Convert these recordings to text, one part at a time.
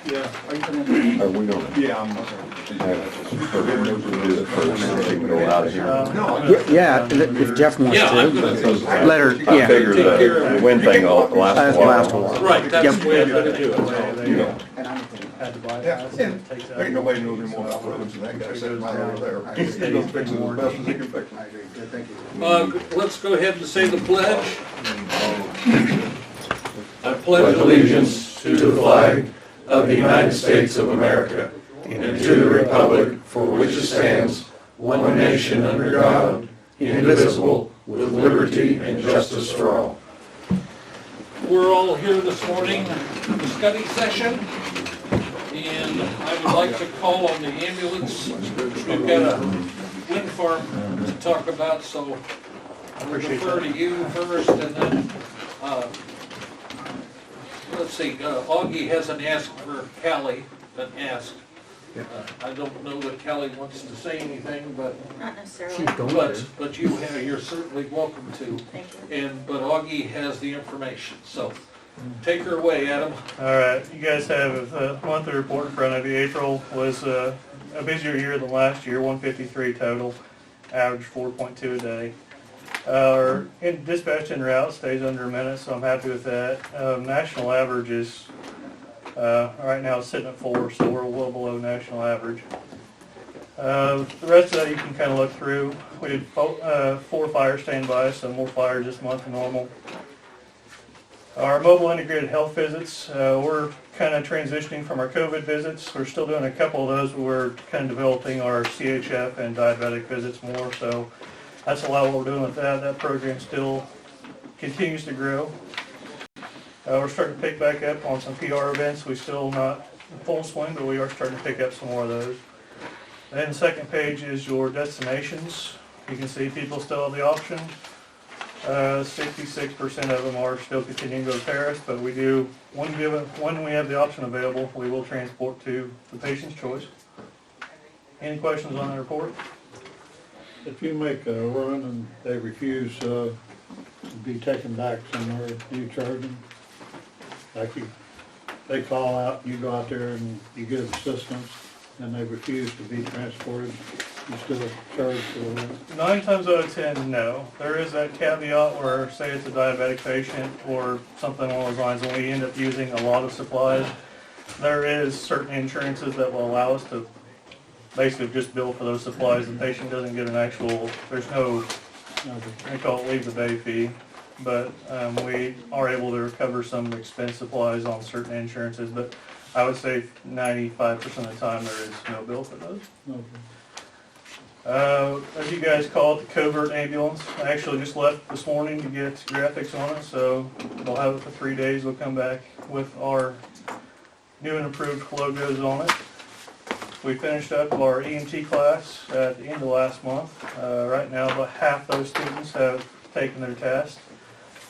Yeah. Are we gonna Yeah, I'm. Yeah, if Jeff wants Yeah, I'm to. gonna, Let her, I yeah. figure the wind thing will last That's a while. last a while. right, that's Yep. the way I'm gonna do it. You know, Yeah, and ain't nobody knows any more about roads than that guy sitting right over there. He's gonna fix it as best as he can fix it. Let's go ahead and say the pledge. I pledge allegiance to the flag of the United States of America and to the republic for which it stands, one nation under God, indivisible, with liberty and justice for all. We're all here this morning for the study session, and I would like to call on the ambulance. We've got a wind farm to talk about, so I'll refer to you first, and then, let's see, Augie hasn't asked for Callie, been asked. I don't know that Callie wants to say anything, but Not necessarily. but you're certainly welcome to. Thank you. But Augie has the information, so take her away, Adam. All right, you guys have a monthly report in front of you. April was a busier year than last year, 153 total, average 4.2 a day. Our dispatch en route stays under a minute, so I'm happy with that. National average is right now it's sitting at 4, so we're well below national average. The rest of that you can kind of look through. We did 4 fires stand by, so more fires this month than normal. Our mobile integrated health visits, we're kind of transitioning from our COVID visits. We're still doing a couple of those, but we're kind of developing our CHF and diabetic visits more, so that's a lot of what we're doing with that. That program still continues to grow. We're starting to pick back up on some PR events. We're still not in full swing, but we are starting to pick up some more of those. And then the second page is your destinations. You can see people still have the option. 66% of them are still continuing to go to Paris, but we do, when we have the option available, we will transport to the patient's choice. Any questions on the report? If you make a run and they refuse to be taken back somewhere, do you charge them? Like they call out, you go out there and you give assistance, and they refuse to be transported, you still charge for the rent? 9 times out of 10, no. There is that caveat where, say it's a diabetic patient or something along those lines, and we end up using a lot of supplies. There is certain insurances that will allow us to basically just bill for those supplies. The patient doesn't get an actual, there's no, they call it leave the bay fee, but we are able to recover some expense supplies on certain insurances, but I would say 95% of the time there is no bill for those. Okay. As you guys call it, the covert ambulance, I actually just left this morning to get graphics on it, so they'll have it for 3 days. We'll come back with our new and improved logos on it. We finished up our EMT class at the end of last month. Right now, about half those students have taken their test.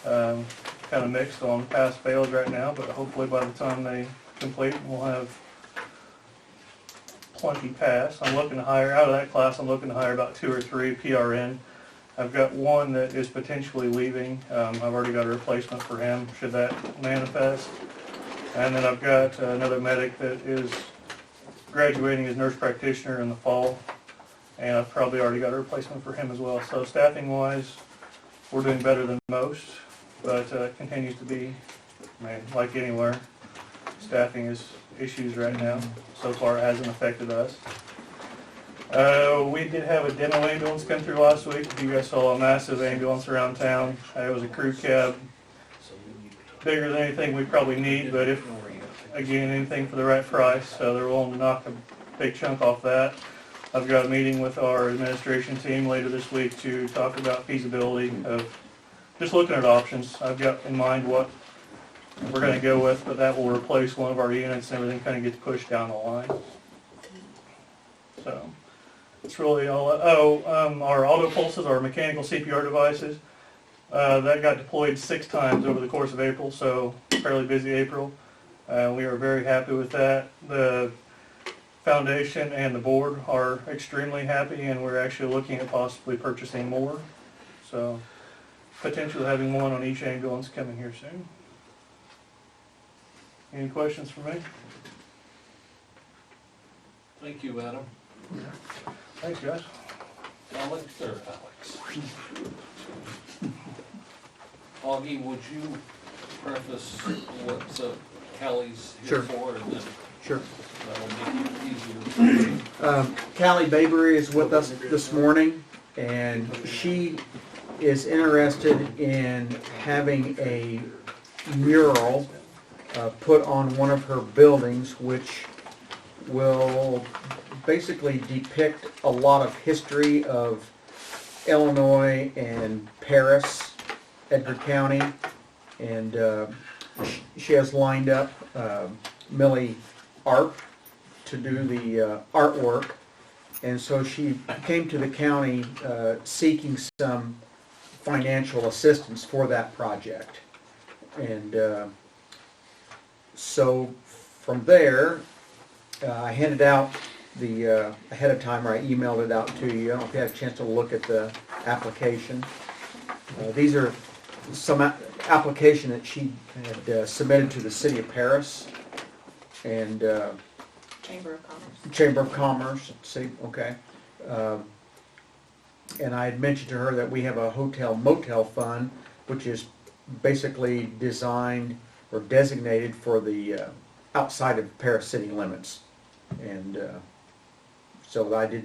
Kind of mixed on pass fails right now, but hopefully by the time they complete, we'll have plenty pass. I'm looking to hire, out of that class, I'm looking to hire about 2 or 3 PRN. I've got one that is potentially leaving. I've already got a replacement for him, should that manifest. And then I've got another medic that is graduating as nurse practitioner in the fall, and I've probably already got a replacement for him as well. So staffing wise, we're doing better than most, but continues to be, like anywhere, staffing is issues right now. So far it hasn't affected us. We did have a demo ambulance come through last week. You guys saw a massive ambulance around town. It was a crew cab, bigger than anything we probably need, but if, again, anything for the right price, so they're willing to knock a big chunk off that. I've got a meeting with our administration team later this week to talk about feasibility of just looking at options. I've got in mind what we're going to go with, but that will replace one of our units and everything kind of gets pushed down the line. So it's really all, our auto pulses, our mechanical CPR devices, that got deployed 6 times over the course of April, so fairly busy April. We are very happy with that. The foundation and the board are extremely happy, and we're actually looking at possibly purchasing more. So potentially having one on each ambulance coming here soon. Any questions for me? Thank you, Adam. Thanks, guys. Alex or Alex? Augie, would you preface what Callie's here Sure. for, and then Sure. that'll make it easier. Callie Babery is with us this morning, and she is interested in having a mural put on one of her buildings, which will basically depict a lot of history of Illinois and Paris, Edgar County, and she has lined up Millie Art to do the artwork, and so she came to the county seeking some financial assistance for that project. And so from there, I handed out the, ahead of time, or I emailed it out to you. I don't know if you had a chance to look at the application. These are some application that she had submitted to the city of Paris and Chamber of Commerce. Chamber of Commerce, see, okay. And I had mentioned to her that we have a hotel motel fund, which is basically designed or designated for the outside of Paris city limits. And so I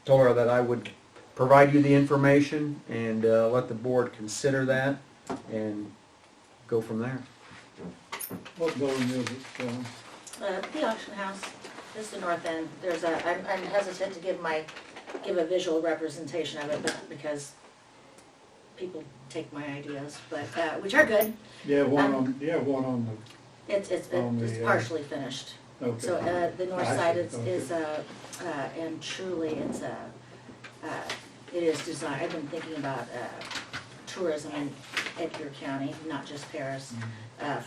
told her that I would provide you the information and let the board consider that and go from there. What building is it, John? The auction house is the north end. I'm hesitant to give a visual representation of it, but because people take my ideas, but, which are good. You have one on It's On the, partially finished. the, okay. So, the north I side see, is, and truly it is designed, I've been thinking about, tourism in Edgar County, not just Paris,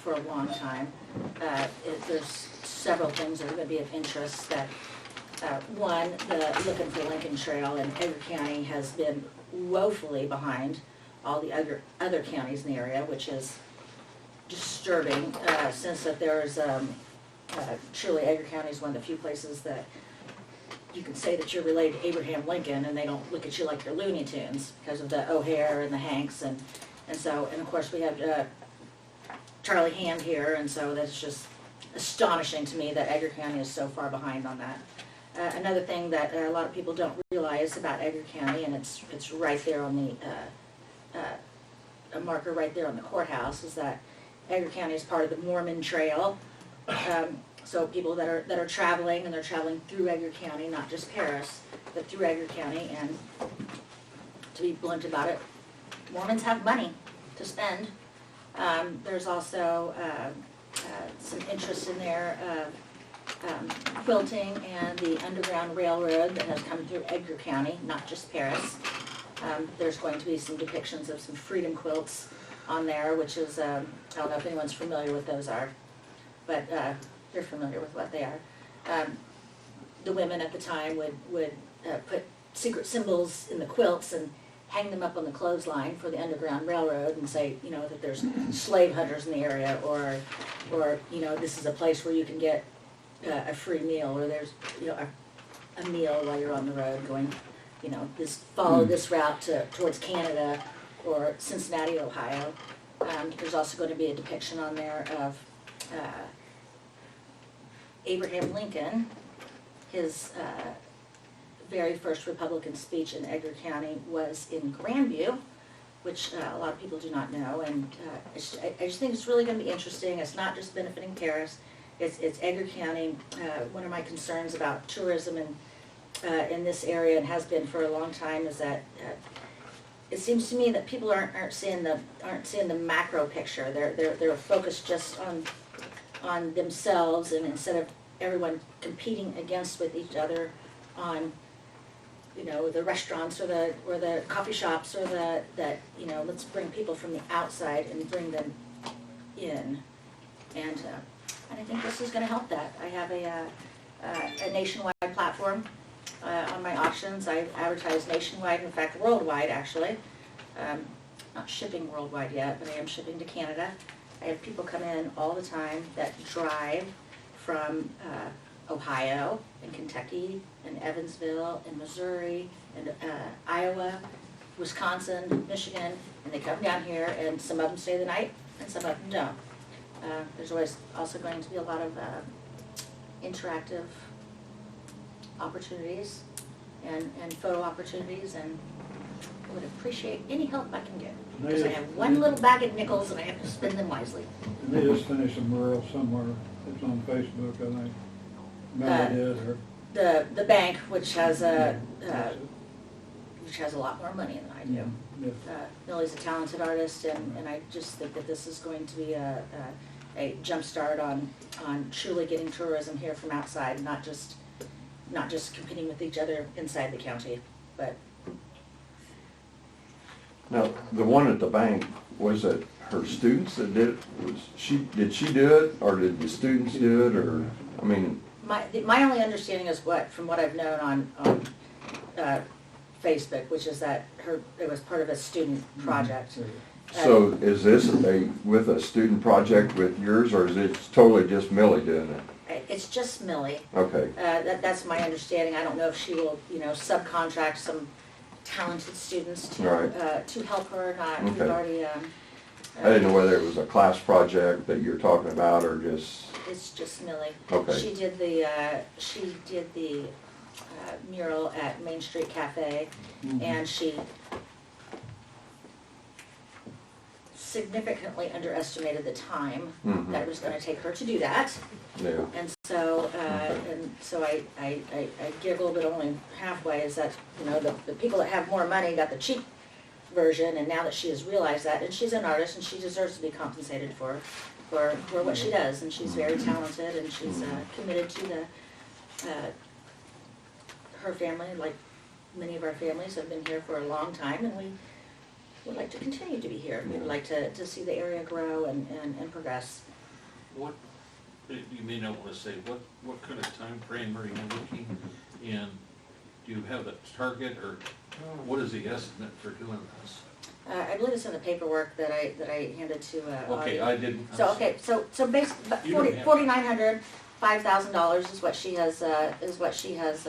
for a long time. There's several things that are gonna be of interest that, one, the Looking for Lincoln Trail in Edgar County has been woefully behind all the other counties in the area, which is disturbing, since that there's, truly Edgar County is one of the few places that you can say that you're related to Abraham Lincoln and they don't look at you like you're Looney Tunes because of the O'Hare and the Hanks and so, and of course we have Charlie Hand here, and so that's just astonishing to me that Edgar County is so far behind on that. Another thing that a lot of people don't realize about Edgar County, and it's right there on the, a marker right there on the courthouse, is that Edgar County is part of the Mormon Trail. So people that are traveling, and they're traveling through Edgar County, not just Paris, but through Edgar County, and to be blunt about it, Mormons have money to spend. There's also some interest in there of quilting and the Underground Railroad that has come through Edgar County, not just Paris. There's going to be some depictions of some freedom quilts on there, which is, I don't know if anyone's familiar with those are, but you're familiar with what they are. The women at the time would put secret symbols in the quilts and hang them up on the clothesline for the Underground Railroad and say, you know, that there's slave hunters in the area, or you know, this is a place where you can get a free meal, or there's, you know, a meal while you're on the road going, you know, follow this route towards Canada or Cincinnati, Ohio. There's also going to be a depiction on there of Abraham Lincoln. His very first Republican speech in Edgar County was in Grandview, which a lot of people do not know, and I just think it's really going to be interesting. It's not just benefiting Paris, it's Edgar County. One of my concerns about tourism in this area, and has been for a long time, is that it seems to me that people aren't seeing the macro picture. They're focused just on themselves, and instead of everyone competing with each other on, you know, the restaurants or the coffee shops, or that you know, let's bring people from the outside and bring them in, and I think this is going to help that. I have a nationwide platform on my auctions. I advertise nationwide, in fact worldwide actually. Not shipping worldwide yet, but I am shipping to Canada. I have people come in all the time that drive from Ohio, and Kentucky, and Evansville, and Missouri, and Iowa, Wisconsin, Michigan, and they come down here, and some of them stay the night, and some of them don't. There's always also going to be a lot of interactive opportunities and photo opportunities, and I would appreciate any help I can get. Because I have one little bag of nickels and I have to spend them wisely. And they just finished a mural somewhere, it's on Facebook, I think. Maybe did, or. The bank, which has a lot more money than I do. Yeah. Millie's a talented artist, and I just think that this is going to be a jump start on truly getting tourism here from outside, not just competing with each other inside the county, but. Now, the one at the bank, was it her students that did it? Did she do it, or did the students do it, or, I mean? My only understanding is from what I've known on Facebook, which is that it was part of a student project. So is this with a student project with yours, or is it totally just Millie doing it? It's just Millie. Okay. That's my understanding. I don't know if she will, subcontract some talented students to help her or not. Okay. We've already. I didn't know whether it was a class project that you're talking about, or just. It's just Millie. Okay. She did the mural at Main Street Cafe, and she significantly underestimated the time that it was going to take her to do that. Yeah. And so, I giggle, but only halfway. Is that the people that have more money got the cheap version, and now that she has realized that, and she's an artist, and she deserves to be compensated for what she does, and she's very talented, and she's committed to her family, like many of our families have been here for a long time, and we would like to continue to be here. We would like to see the area grow and progress. What, you may not want to say, what kind of time frame are you looking, and do you have a target, or what is the estimate for doing this? I believe it's in the paperwork that I handed to Okay, Audie. I didn't. So basically, You don't have- $4,900, $5,000 is what she has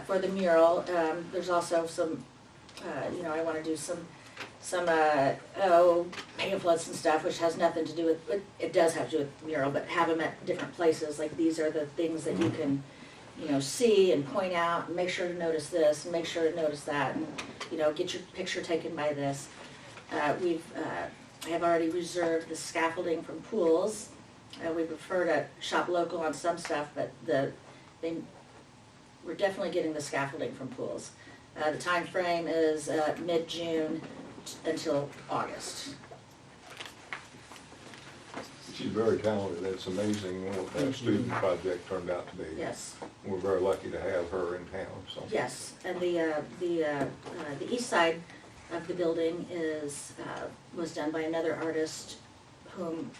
for the mural. There's also some, I want to do some pamphlets and stuff, which has nothing to do with, it does have to do with mural, but have them at different places. Like, these are the things that you can, see and point out, and make sure to notice this, and make sure to notice that, and, get your picture taken by this. I have already reserved the scaffolding from Pools. We prefer to shop local on some stuff, but we're definitely getting the scaffolding from Pools. The time frame is mid-June until August. She's very talented. It's amazing what that student project turned out to be. Yes. We're very lucky to have her in town, so. Yes, and the east side of the building was done by another artist whom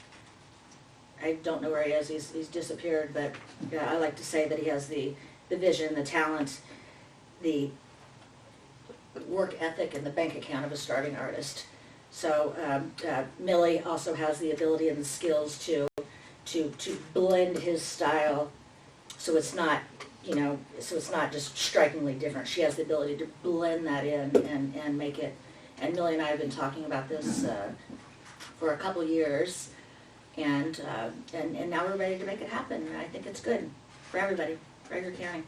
I don't know where he is. He's disappeared, but I like to say that he has the vision, the talent, the work ethic, and the bank account of a starting artist. So Millie also has the ability and the skills to blend his style, so it's not just strikingly different. She has the ability to blend that in and make it. And Millie and I have been talking about this for a couple years, and now we're ready to make it happen. And I think it's good for everybody, for Edgar County.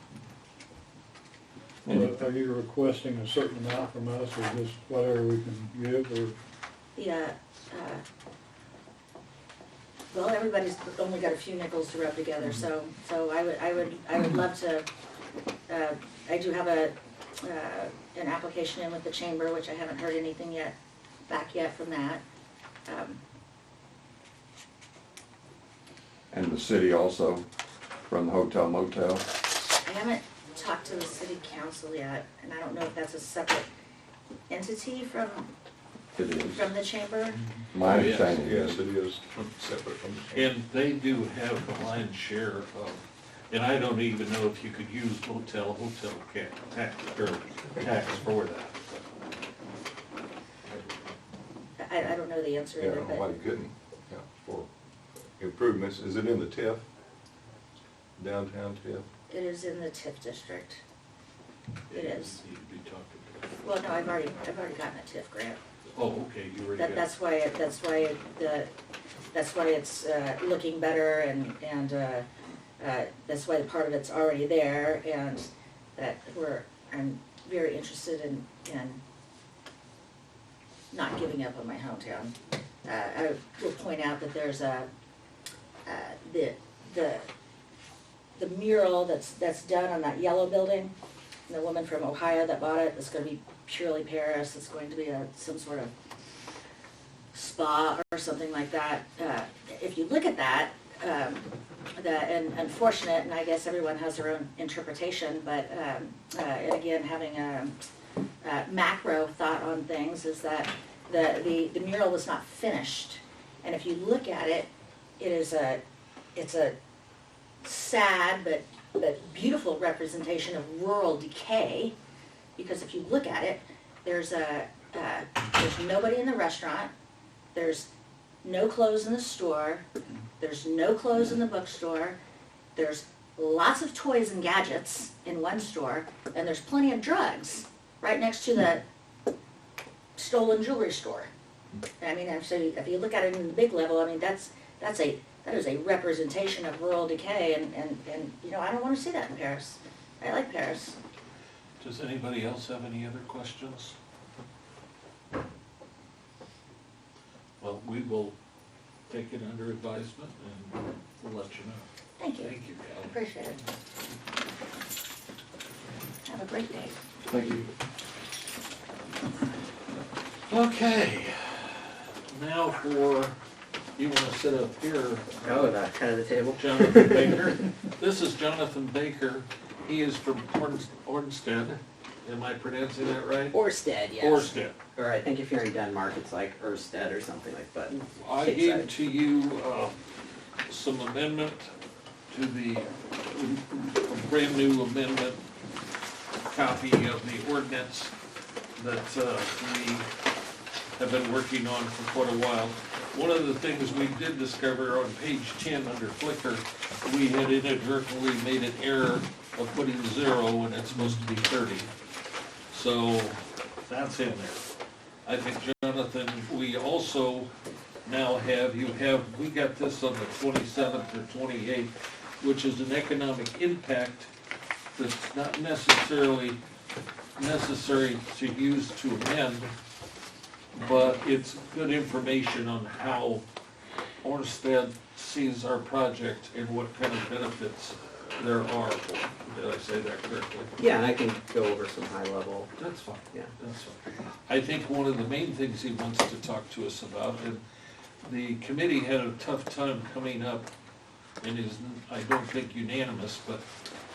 Are you requesting a certain amount from us, or just whatever we can give, or? Yeah. Well, everybody's only got a few nickels to rub together, so I would love to. I do have an application in with the chamber, which I haven't heard anything back yet from that. And the city also, from the hotel motel. I haven't talked to the city council yet, and I don't know if that's a separate entity from It is. the chamber. My understanding Yes, is. it is separate from the. And they do have the lion's share of, and I don't even know if you could use hotel tax for that. I don't know the answer Yeah, I either, don't know but why you couldn't, for improvements. Is it in the TIF? downtown TIF? It is in the TIF district. It is. Need to be talking to. Well, no, I've already gotten a TIF grant. Oh, okay, you already got. That's why it's looking better, and that's why the part of it's already there, and that I'm very interested in not giving up on my hometown. I will point out that there's the mural that's done on that yellow building, and the woman from Ohio that bought it, it's gonna be purely Paris. It's going to be some sort of spa or something like that. If you look at that, and unfortunate, and I guess everyone has their own interpretation, but and again, having a macro thought on things, is that the mural was not finished. And if you look at it, it's a sad but beautiful representation of rural decay. Because if you look at it, there's nobody in the restaurant, there's no clothes in the store, there's no clothes in the bookstore, there's lots of toys and gadgets in one store, and there's plenty of drugs right next to the stolen jewelry store. I mean, so if you look at it in the big level, I mean, that is a representation of rural decay, and you know, I don't want to see that in Paris. I like Paris. Does anybody else have any other questions? Well, we will take it under advisement and we'll let you know. Thank you. Thank you, Cal. Appreciate it. Have a great day. Thank you. Okay, now you want to sit up here, Oh, the head of the table. Jonathan Baker. This is Jonathan Baker. He is from Ornstead. Am I pronouncing that right? Orsted, yes. Orsted. Or I think if you're in Denmark, it's like Ørsted or something like that. I gave to you some amendment to a brand new amendment copy of the ordinance that we have been working on for quite a while. One of the things we did discover on page 10 under Flickr, we had inadvertently made an error of putting 0 when it's supposed to be 30. So that's in there. I think, Jonathan, we also now we got this on the 27th or 28th, which is an economic impact that's not necessarily necessary to use to amend, but it's good information on how Ornstead sees our project and what kind of benefits there are. Did I say that correctly? Yeah, and I can go over some high level. That's fine. Yeah. That's fine. I think one of the main things he wants to talk to us about, and the committee had a tough time coming up, and is, I don't think unanimous, but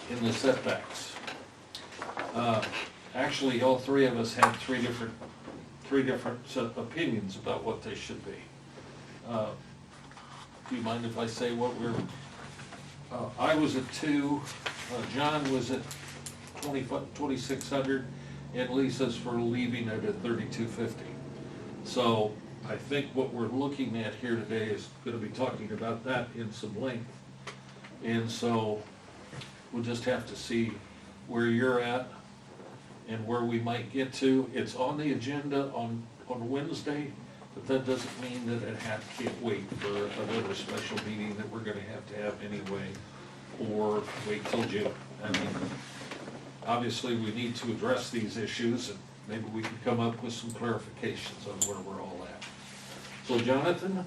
in the setbacks. Actually, all three of us had three different opinions about what they should be. Do you mind if I say what I was at 2, John was at 2,600, and Lisa's for leaving it at 3,250. So I think what we're looking at here today is going to be talking about that in some length. And so we'll just have to see where you're at and where we might get to. It's on the agenda on Wednesday, but that doesn't mean that it can't wait for another special meeting that we're gonna have to have anyway, or wait till June. I mean, obviously, we need to address these issues, and maybe we can come up with some clarifications on where we're all at. So, Jonathan,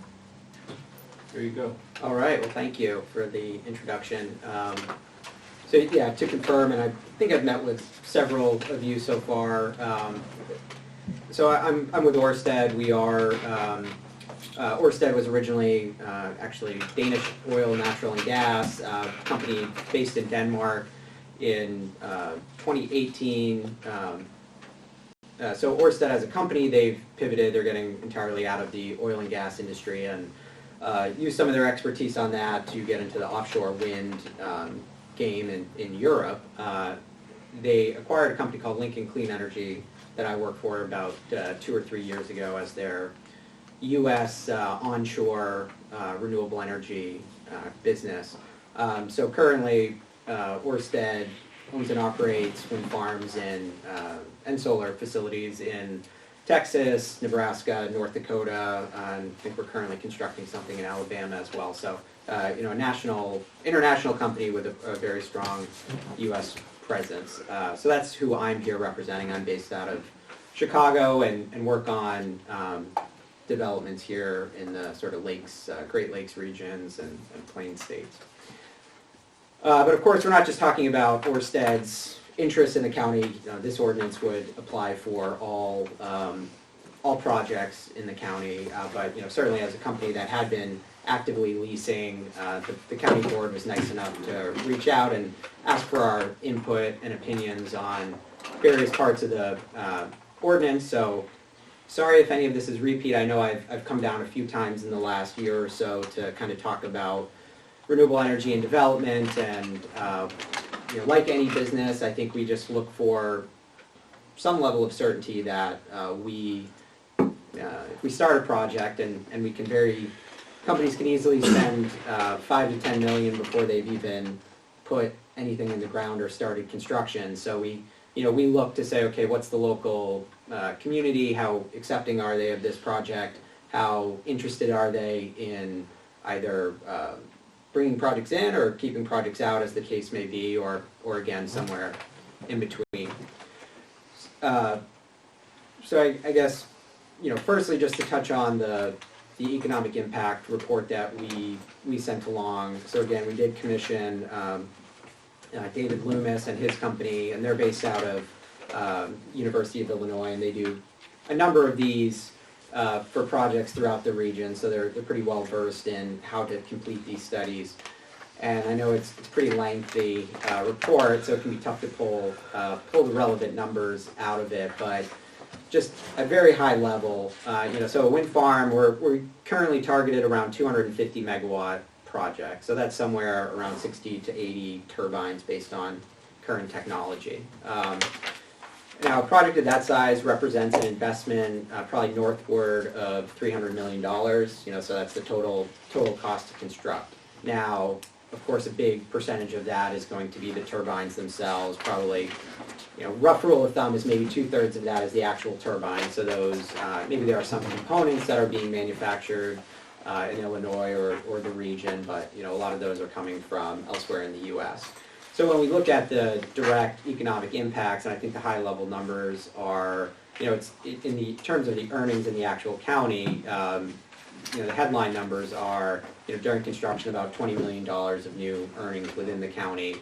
there you go. All right, well, thank you for the introduction. So yeah, to confirm, and I think I've met with several of you so far. So I'm with Ørsted. We are, Ørsted was originally actually Danish oil, natural and gas, company based in Denmark. In 2018, so Ørsted as a company, they've pivoted. They're getting entirely out of the oil and gas industry and use some of their expertise on that to get into the offshore wind game in Europe. They acquired a company called Lincoln Clean Energy that I worked for about 2 or 3 years ago as their U.S. Onshore renewable energy business. So currently, Ørsted owns and operates wind farms and solar facilities in Texas, Nebraska, North Dakota, and I think we're currently constructing something in Alabama as well. So, a international company with a very strong U.S. presence. So that's who I'm here representing. I'm based out of Chicago and work on developments here in the sort of lakes, Great Lakes regions and Plain States. But of course, we're not just talking about Ørsted's interest in the county. This ordinance would apply for all projects in the county. But certainly as a company that had been actively leasing, the county board was nice enough to reach out and ask for our input and opinions on various parts of the ordinance. So sorry if any of this is repeat. I know I've come down a few times in the last year or so to kind of talk about renewable energy and development, and like any business, I think we just look for some level of certainty that if we start a project and companies can easily spend 5 to 10 million before they've even put anything in the ground or started construction. So we look to say, okay, what's the local community? How accepting are they of this project? How interested are they in either bringing projects in or keeping projects out, as the case may be, or again, somewhere in between. So I guess, firstly, just to touch on the economic impact report that we sent along. So again, we did commission David Loomis and his company, and they're based out of University of Illinois, and they do a number of these for projects throughout the region, so they're pretty well versed in how to complete these studies. And I know it's pretty lengthy report, so it can be tough to pull the relevant numbers out of it. But just a very high level, so a wind farm, we're currently targeted around 250 megawatt project. So that's somewhere around 60 to 80 turbines based on current technology. Now, a project of that size represents an investment probably northward of $300 million, so that's the total cost to construct. Now, of course, a big percentage of that is going to be the turbines themselves. Probably, rough rule of thumb is maybe 2/3 of that is the actual turbine. So those, maybe there are some components that are being manufactured in Illinois or the region, but a lot of those are coming from elsewhere in the U.S. So when we look at the direct economic impacts, and I think the high-level numbers are, it's in the terms of the earnings in the actual county. The headline numbers are, during construction, about $20 million of new earnings within the county,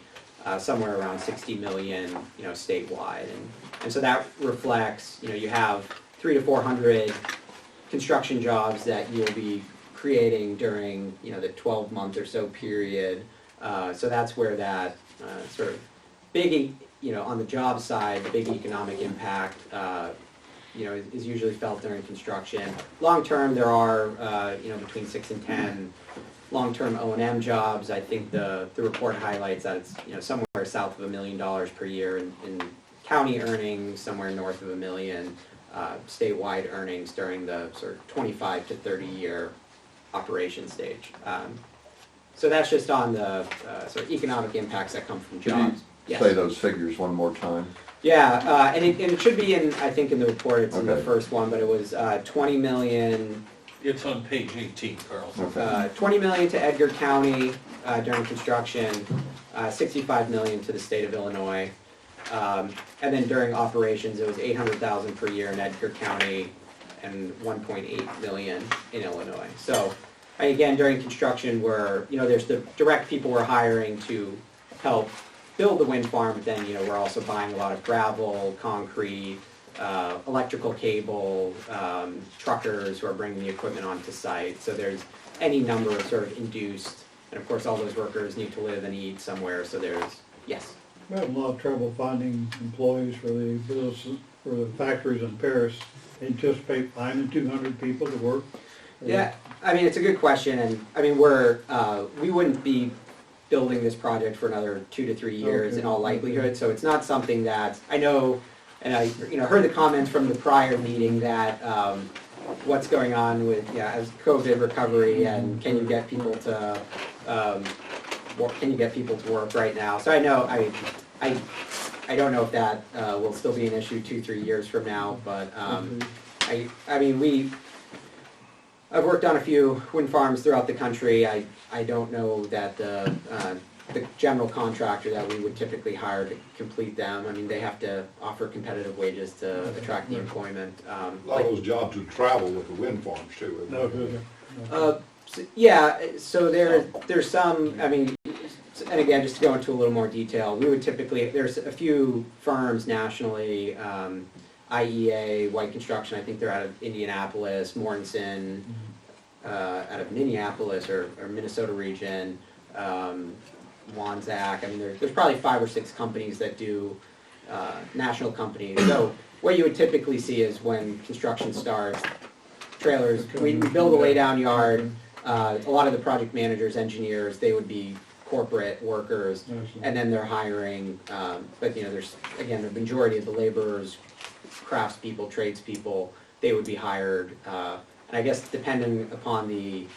somewhere around $60 million, statewide, and so that reflects, you have 300 to 400 construction jobs that you'll be creating during, the 12-month or so period. So that's where that sort of big, on the job side, the big economic impact, is usually felt during construction. Long term, there are, between 6 and 10 long-term O&M jobs. I think the report highlights that it's, somewhere south of $1 million per year in county earnings, somewhere north of $1 million statewide earnings during the sort of 25 to 30 year operation stage. So that's just on the sort of economic impacts that come from jobs. Yes. Say those figures one more time. Yeah, and it should be in, I think in the report, it's in the Okay. first one, but it was 20 million. It's on page 18, Carl. 20 million to Edgar County during construction, 65 million to the state of Illinois. And then during operations, it was 800,000 per year in Edgar County and 1.8 million in Illinois. So again, during construction, there's the direct people we're hiring to help build the wind farm, but then we're also buying a lot of gravel, concrete, electrical cable, truckers who are bringing the equipment onto site. So there's any number of sort of induced, and of course all those workers need to live and eat somewhere. So there's, yes. We have a lot of trouble finding employees for the businesses, for the factories in Paris. Anticipate finding 200 people to work? Yeah, I mean, it's a good question, and I mean, we wouldn't be building this project for another 2 to 3 years in all likelihood, so it's not something that, I know, and I heard the comments from the prior meeting that what's going on with, as COVID recovery and can you get people to can you get people to work right now? So I know, I don't know if that will still be an issue 2-3 years from now, but I mean, I've worked on a few wind farms throughout the country. I don't know that the general contractor that we would typically hire to complete them, I mean, they have to offer competitive wages to attract the employment. A lot of those jobs would travel with the wind farms too. No, good. Yeah, so there's some, I mean, and again, just to go into a little more detail, we would typically, there's a few firms nationally, IEA, White Construction, I think they're out of Indianapolis, Mortensen, out of Minneapolis or Minnesota region, Wanzak, I mean, there's probably 5 or 6 companies that do, national companies. So what you would typically see is when construction starts, trailers, we build a laydown yard, a lot of the project managers, engineers, they would be corporate workers, and then they're hiring, but you know, there's, again, the majority of the laborers, craftspeople, tradespeople, they would be hired, and I guess depending upon the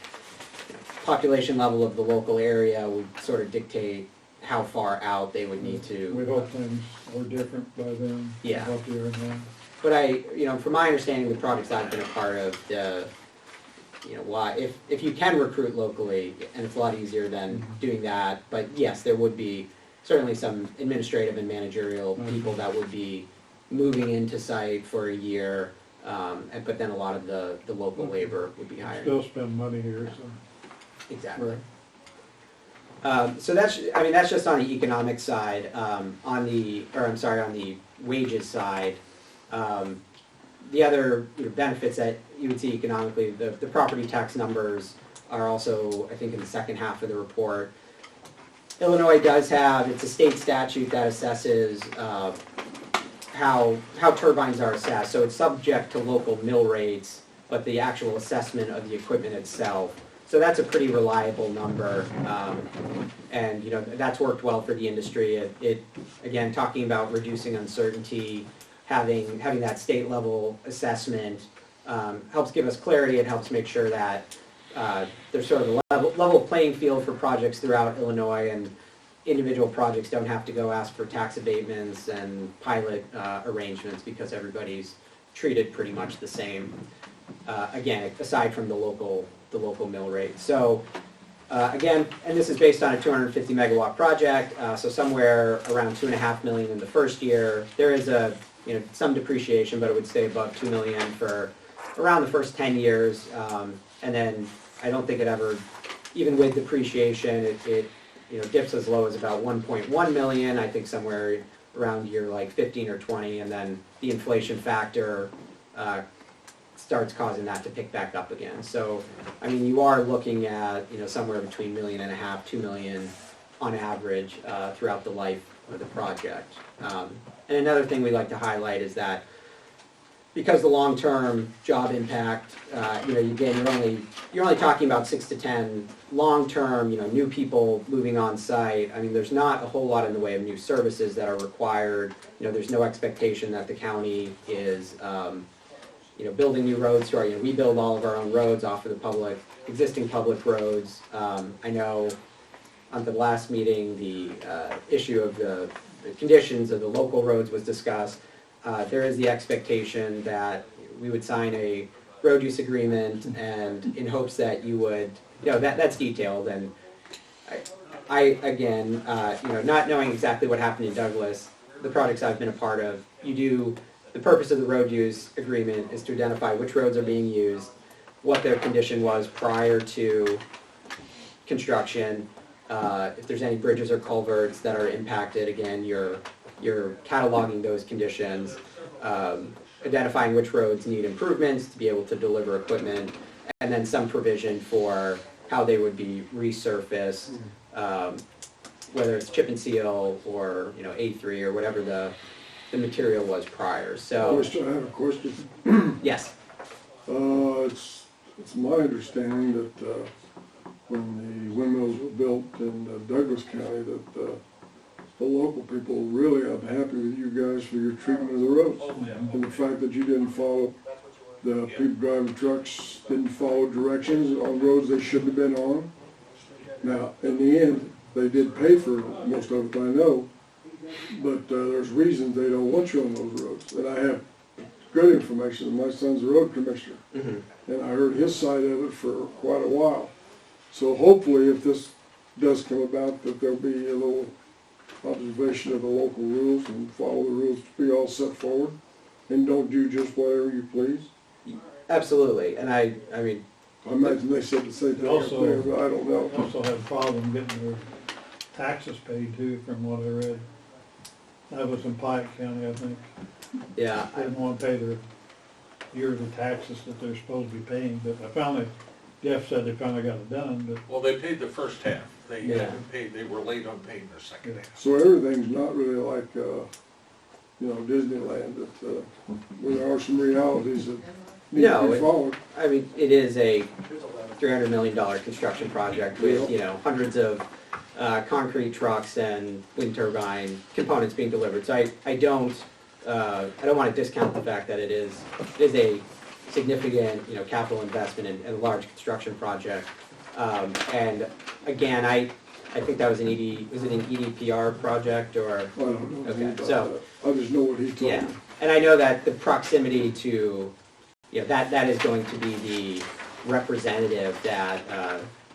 population level of the local area would sort of dictate how far out they would need to. We hope things are different by then. Yeah. About the year now. But you know, from my understanding, the projects I've been a part of, you know, why, if you can recruit locally, and it's a lot easier than doing that, but yes, there would be certainly some administrative and managerial people that would be moving into site for a year, but then a lot of the local labor would be hired. Still spend money here, so. Exactly. So that's, I mean, that's just on the economic side. On the wages side, the other benefits that you would see economically, the property tax numbers are also, I think, in the second half of the report. Illinois does have, it's a state statute that assesses how turbines are assessed. So it's subject to local mill rates, but the actual assessment of the equipment itself. So that's a pretty reliable number, and you know, that's worked well for the industry. It again, talking about reducing uncertainty, having that state level assessment helps give us clarity. It helps make sure that there's sort of a level playing field for projects throughout Illinois, and individual projects don't have to go ask for tax abatements and pilot arrangements because everybody's treated pretty much the same. Again, aside from the local mill rate. So again, and this is based on a 250 megawatt project, so somewhere around $2.5 million in the first year. There is some depreciation, but it would stay above $2 million for around the first 10 years, and then I don't think it ever, even with depreciation, it dips as low as about 1.1 million. I think somewhere around year like 15 or 20, and then the inflation factor starts causing that to pick back up again. So, I mean, you are looking at somewhere between $1.5 million, $2 million on average throughout the life of the project. And another thing we like to highlight is that because the long-term job impact, again, you're only talking about 6 to 10 long-term, new people moving on site. I mean, there's not a whole lot in the way of new services that are required. There's no expectation that the county is building new roads to our, we build all of our own roads off of the existing public roads. I know on the last meeting, the issue of the conditions of the local roads was discussed. There is the expectation that we would sign a road use agreement, and in hopes that you would, that's detailed, and I again, not knowing exactly what happened in Douglas, the projects I've been a part of, the purpose of the road use agreement is to identify which roads are being used, what their condition was prior to construction, if there's any bridges or culverts that are impacted, again, you're cataloging those conditions, identifying which roads need improvements to be able to deliver equipment, and then some provision for how they would be resurfaced, whether it's chip and seal or A3 or whatever the material was prior. So I still have a question. yes. It's my understanding that when the windmills were built in Douglas County, that the local people really unhappy with you guys for your treatment of the roads, and the fact that you didn't follow, the people driving trucks didn't follow directions on roads they shouldn't have been on. Now, in the end, They did pay for most of it, I know, but there's reasons they don't want you on those roads. And I have good information. My son's a road commissioner, and I heard his side of it for quite a while. So hopefully, if this does come about, that there'll be a little observation of the local rules and follow the rules to be all set forward, and don't do just whatever you please. Absolutely, and I mean, I imagine they said the same thing up Also- there, but I don't know. Also have a problem getting their taxes paid too, from what I read. That was in Pike County, I think. yeah, They didn't want to pay their yearly taxes that they're supposed to be paying, but I finally, Jeff said they finally got it done, but Well, they paid the first half. They Yeah. haven't paid, they were late on paying their second half. So everything's not really like, Disneyland, that, there are some realities that need to No, be followed. I mean, it is a $300 million construction project with, hundreds of concrete trucks and wind turbine components being delivered. So I don't want to discount the fact that it is a significant, capital investment and a large construction project. And again, I think that was was it an EDPR project or? I don't know. Okay, anything so- about that. I just know what he told Yeah, me. and I know that the proximity to, that is going to be the representative that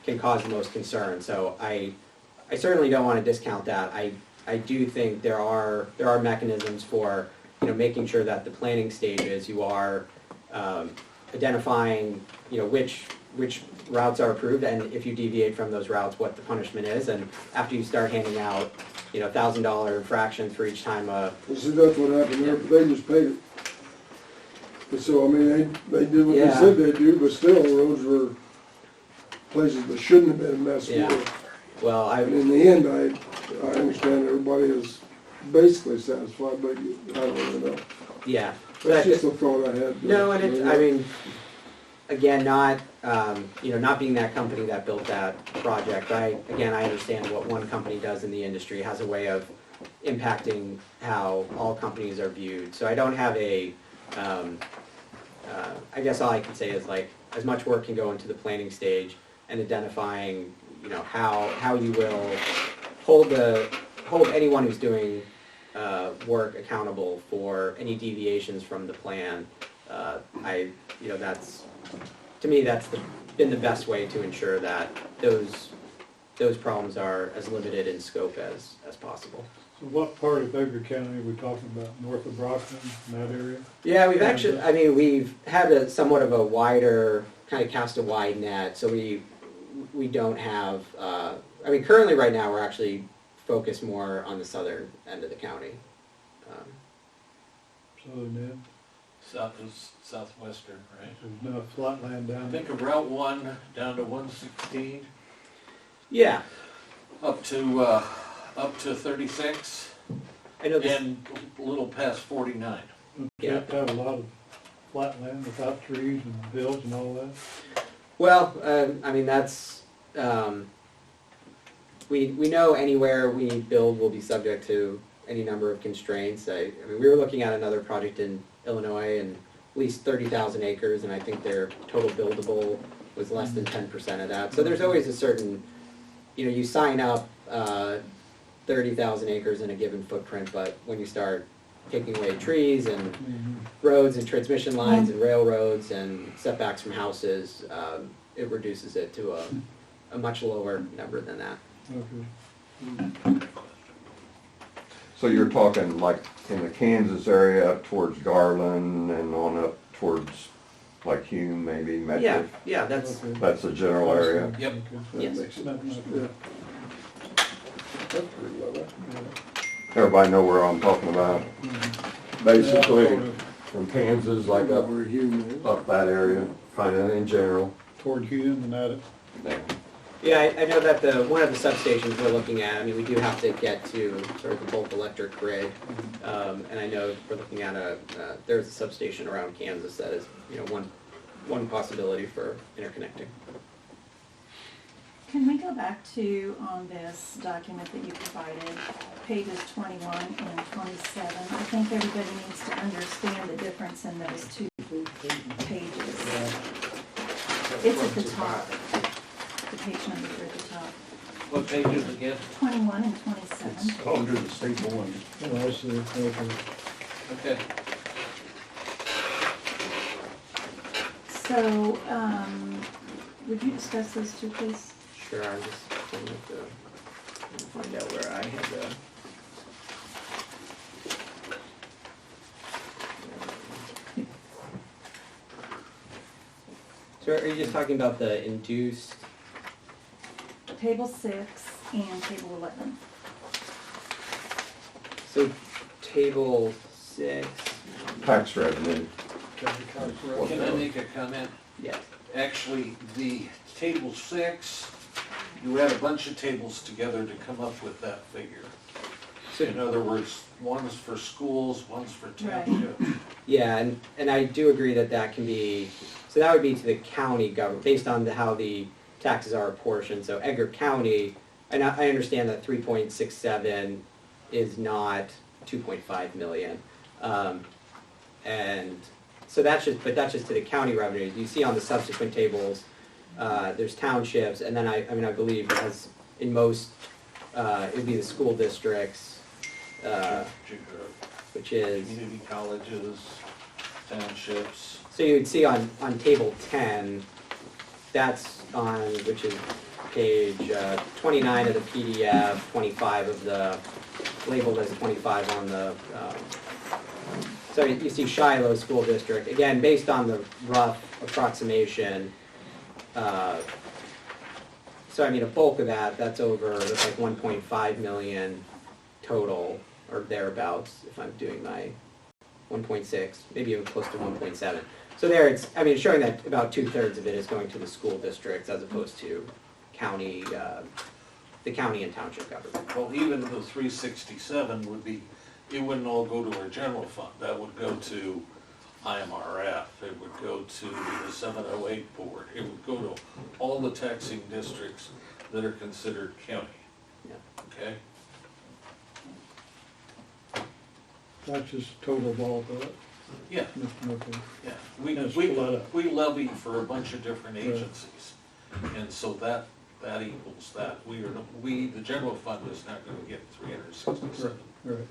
can cause the most concern. So I certainly don't want to discount that. I do think there are mechanisms for, making sure that the planning stages, you are identifying, which routes are approved, and if you deviate from those routes, what the punishment is. And after you start handing out, $1,000 fractions for each time Well, see, that's what happened there, but they just paid it. But so, I mean, they did what they Yeah. said they'd do, but still, roads were places that shouldn't have been a mess Yeah. with. well, And in the end, I understand everybody is basically satisfied, but I don't even know. yeah. That's just a thought I had. No, and it's, I mean, again, not being that company that built that project, I understand what one company does in the industry has a way of impacting how all companies are viewed. So I don't have I guess all I can say is like, as much work can go into the planning stage and identifying, how you will hold anyone who's doing work accountable for any deviations from the plan. That's, to me, that's been the best way to ensure that those problems are as limited in scope as possible. so what part of Edgar County are we talking about? North of Brockton, in that area? Yeah, we've had a somewhat of a wider, kind of cast a wide net, so we don't have, currently right now, we're actually focused more on the southern end of the county. Southern end? Southwestern, right? There's no flat land down there? Think of Route 1 down to 116, Yeah, up to 36, I know this, and a little past 49. You have to have a lot of flat land without trees and hills and all that? well, that's, we know anywhere we build will be subject to any number of constraints. We were looking at another project in Illinois and at least 30,000 acres, and I think their total buildable was less than 10% of that. So there's always a certain, you sign up 30,000 acres in a given footprint, but when you start taking away trees and roads and transmission lines and railroads and setbacks from houses, it reduces it to a much lower number than that. Okay. So you're talking like in the Kansas area up towards Garland and on up towards like Hume, maybe, Medford? Yeah, that's, Okay. That's the general area? Yep. Okay, so Yes. That makes Nothing sense, like yeah. That's pretty level. Everybody know where I'm talking about? Basically, from Kansas, like up, Where Hume is. up that area, kind of in general. Toward Hume and at it. yeah, I know that one of the substations we're looking at, we do have to get to sort of the bulk electric grid. And I know we're looking at there's a substation around Kansas that is, one possibility for interconnecting. Can we go back to, on this document that you provided, pages 21 and 27? I think everybody needs to understand the difference in those two pages. It's at the top, the page numbers are at the top. What pages again? 21 and 27. It's under the staple one. Oh, I see, okay. Okay. So, would you discuss those two, please? Sure, I'm just pulling up the, find out where I had the. So are you just talking about the induced, Table 6 and Table 11. so table 6, Tax revenue. Can I make a comment? yes, Actually, the table 6, you add a bunch of tables together to come up with that figure. In other words, one's for schools, one's for township. yeah, and I do agree that that can be, so that would be to the county government, based on how the taxes are apportioned, so Edgar County, and I understand that 3.67 is not 2.5 million. And so that's just, but that's just to the county revenues. You see on the subsequent tables, there's townships, and then I believe as in most, it would be the school districts, which is, Community colleges, townships. so you would see on table 10, that's on, which is page 29 of the PDF, 25 of the, labeled as 25 on the, so you see Shiloh School District, again, based on the rough approximation. So I mean, a bulk of that, that's like 1.5 million total, or thereabouts, if I'm doing my 1.6, maybe even close to 1.7. So there it's, I mean, showing that about 2/3 of it is going to the school districts as opposed to county, the county and township government. Well, even the 367 would be, it wouldn't all go to our general fund. That would go to IMRF, it would go to the 708 board, it would go to all the taxing districts that are considered county. Yeah. Okay? That's just total ball, but, Yeah, okay. yeah. That's split up. We levy for a bunch of different agencies, and so that equals that. The general fund is not gonna get $367,000. Right,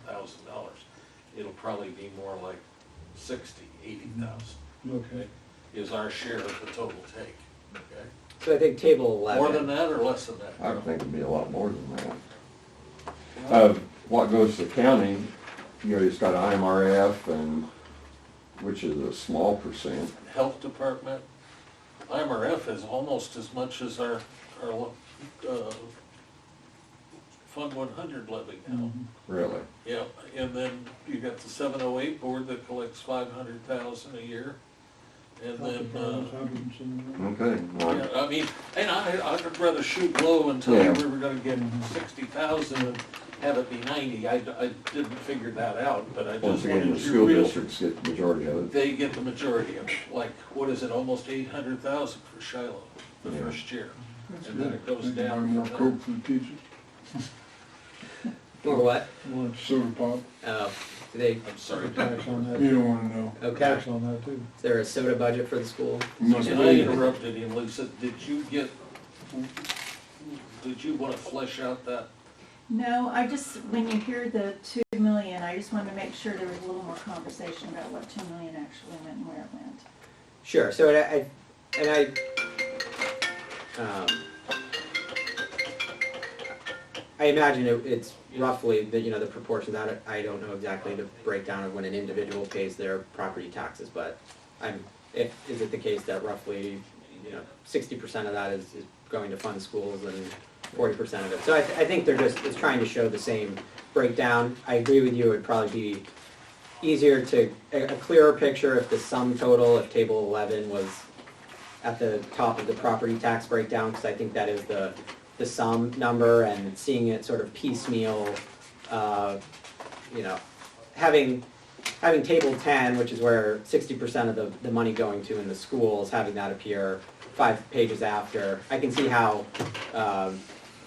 It'll probably be more like 80,000 okay. is our share of the total take, okay? So I think table 11. More than that or less than that? I would think it'd be a lot more than that. What goes to the county, you know, it's got IMRF and, which is a small percent. Health department, IMRF is almost as much as our Fund 100 levy now. Really? Yeah, and then you got the 708 board that collects 500,000 a year. And then, Okay. Well, yeah, I mean, and I'd rather shoot low and tell you we were gonna get 60,000 and have it be 90. I didn't figure that out, but I just once again, wanted the to school real. districts get the majority of it. They get the majority of it, like, what is it, almost 800,000 for Shiloh the Yeah. first year. And then it goes down More from Coke for the teachers, Or what? more soda pop, They, I'm sorry. Tax on that, you don't wanna know. okay, tax on that too. is there a soda budget for the school? Must And I be. interrupted him, Lisa, did you want to flesh out that? No, I just, when you hear the 2 million, I just wanted to make sure there was a little more conversation about what 2 million actually meant and where it went. Sure, so I imagine it's roughly the proportion that I don't know exactly the breakdown of when an individual pays their property taxes, but is it the case that roughly 60% of that is going to fund schools and 40% of it? So I think it's trying to show the same breakdown. I agree with you, it'd probably be easier a clearer picture if the sum total, if table 11 was at the top of the property tax breakdown, because I think that is the sum number, and seeing it sort of piecemeal, having table 10, which is where 60% of the money going to in the schools, having that appear 5 pages after, I can see how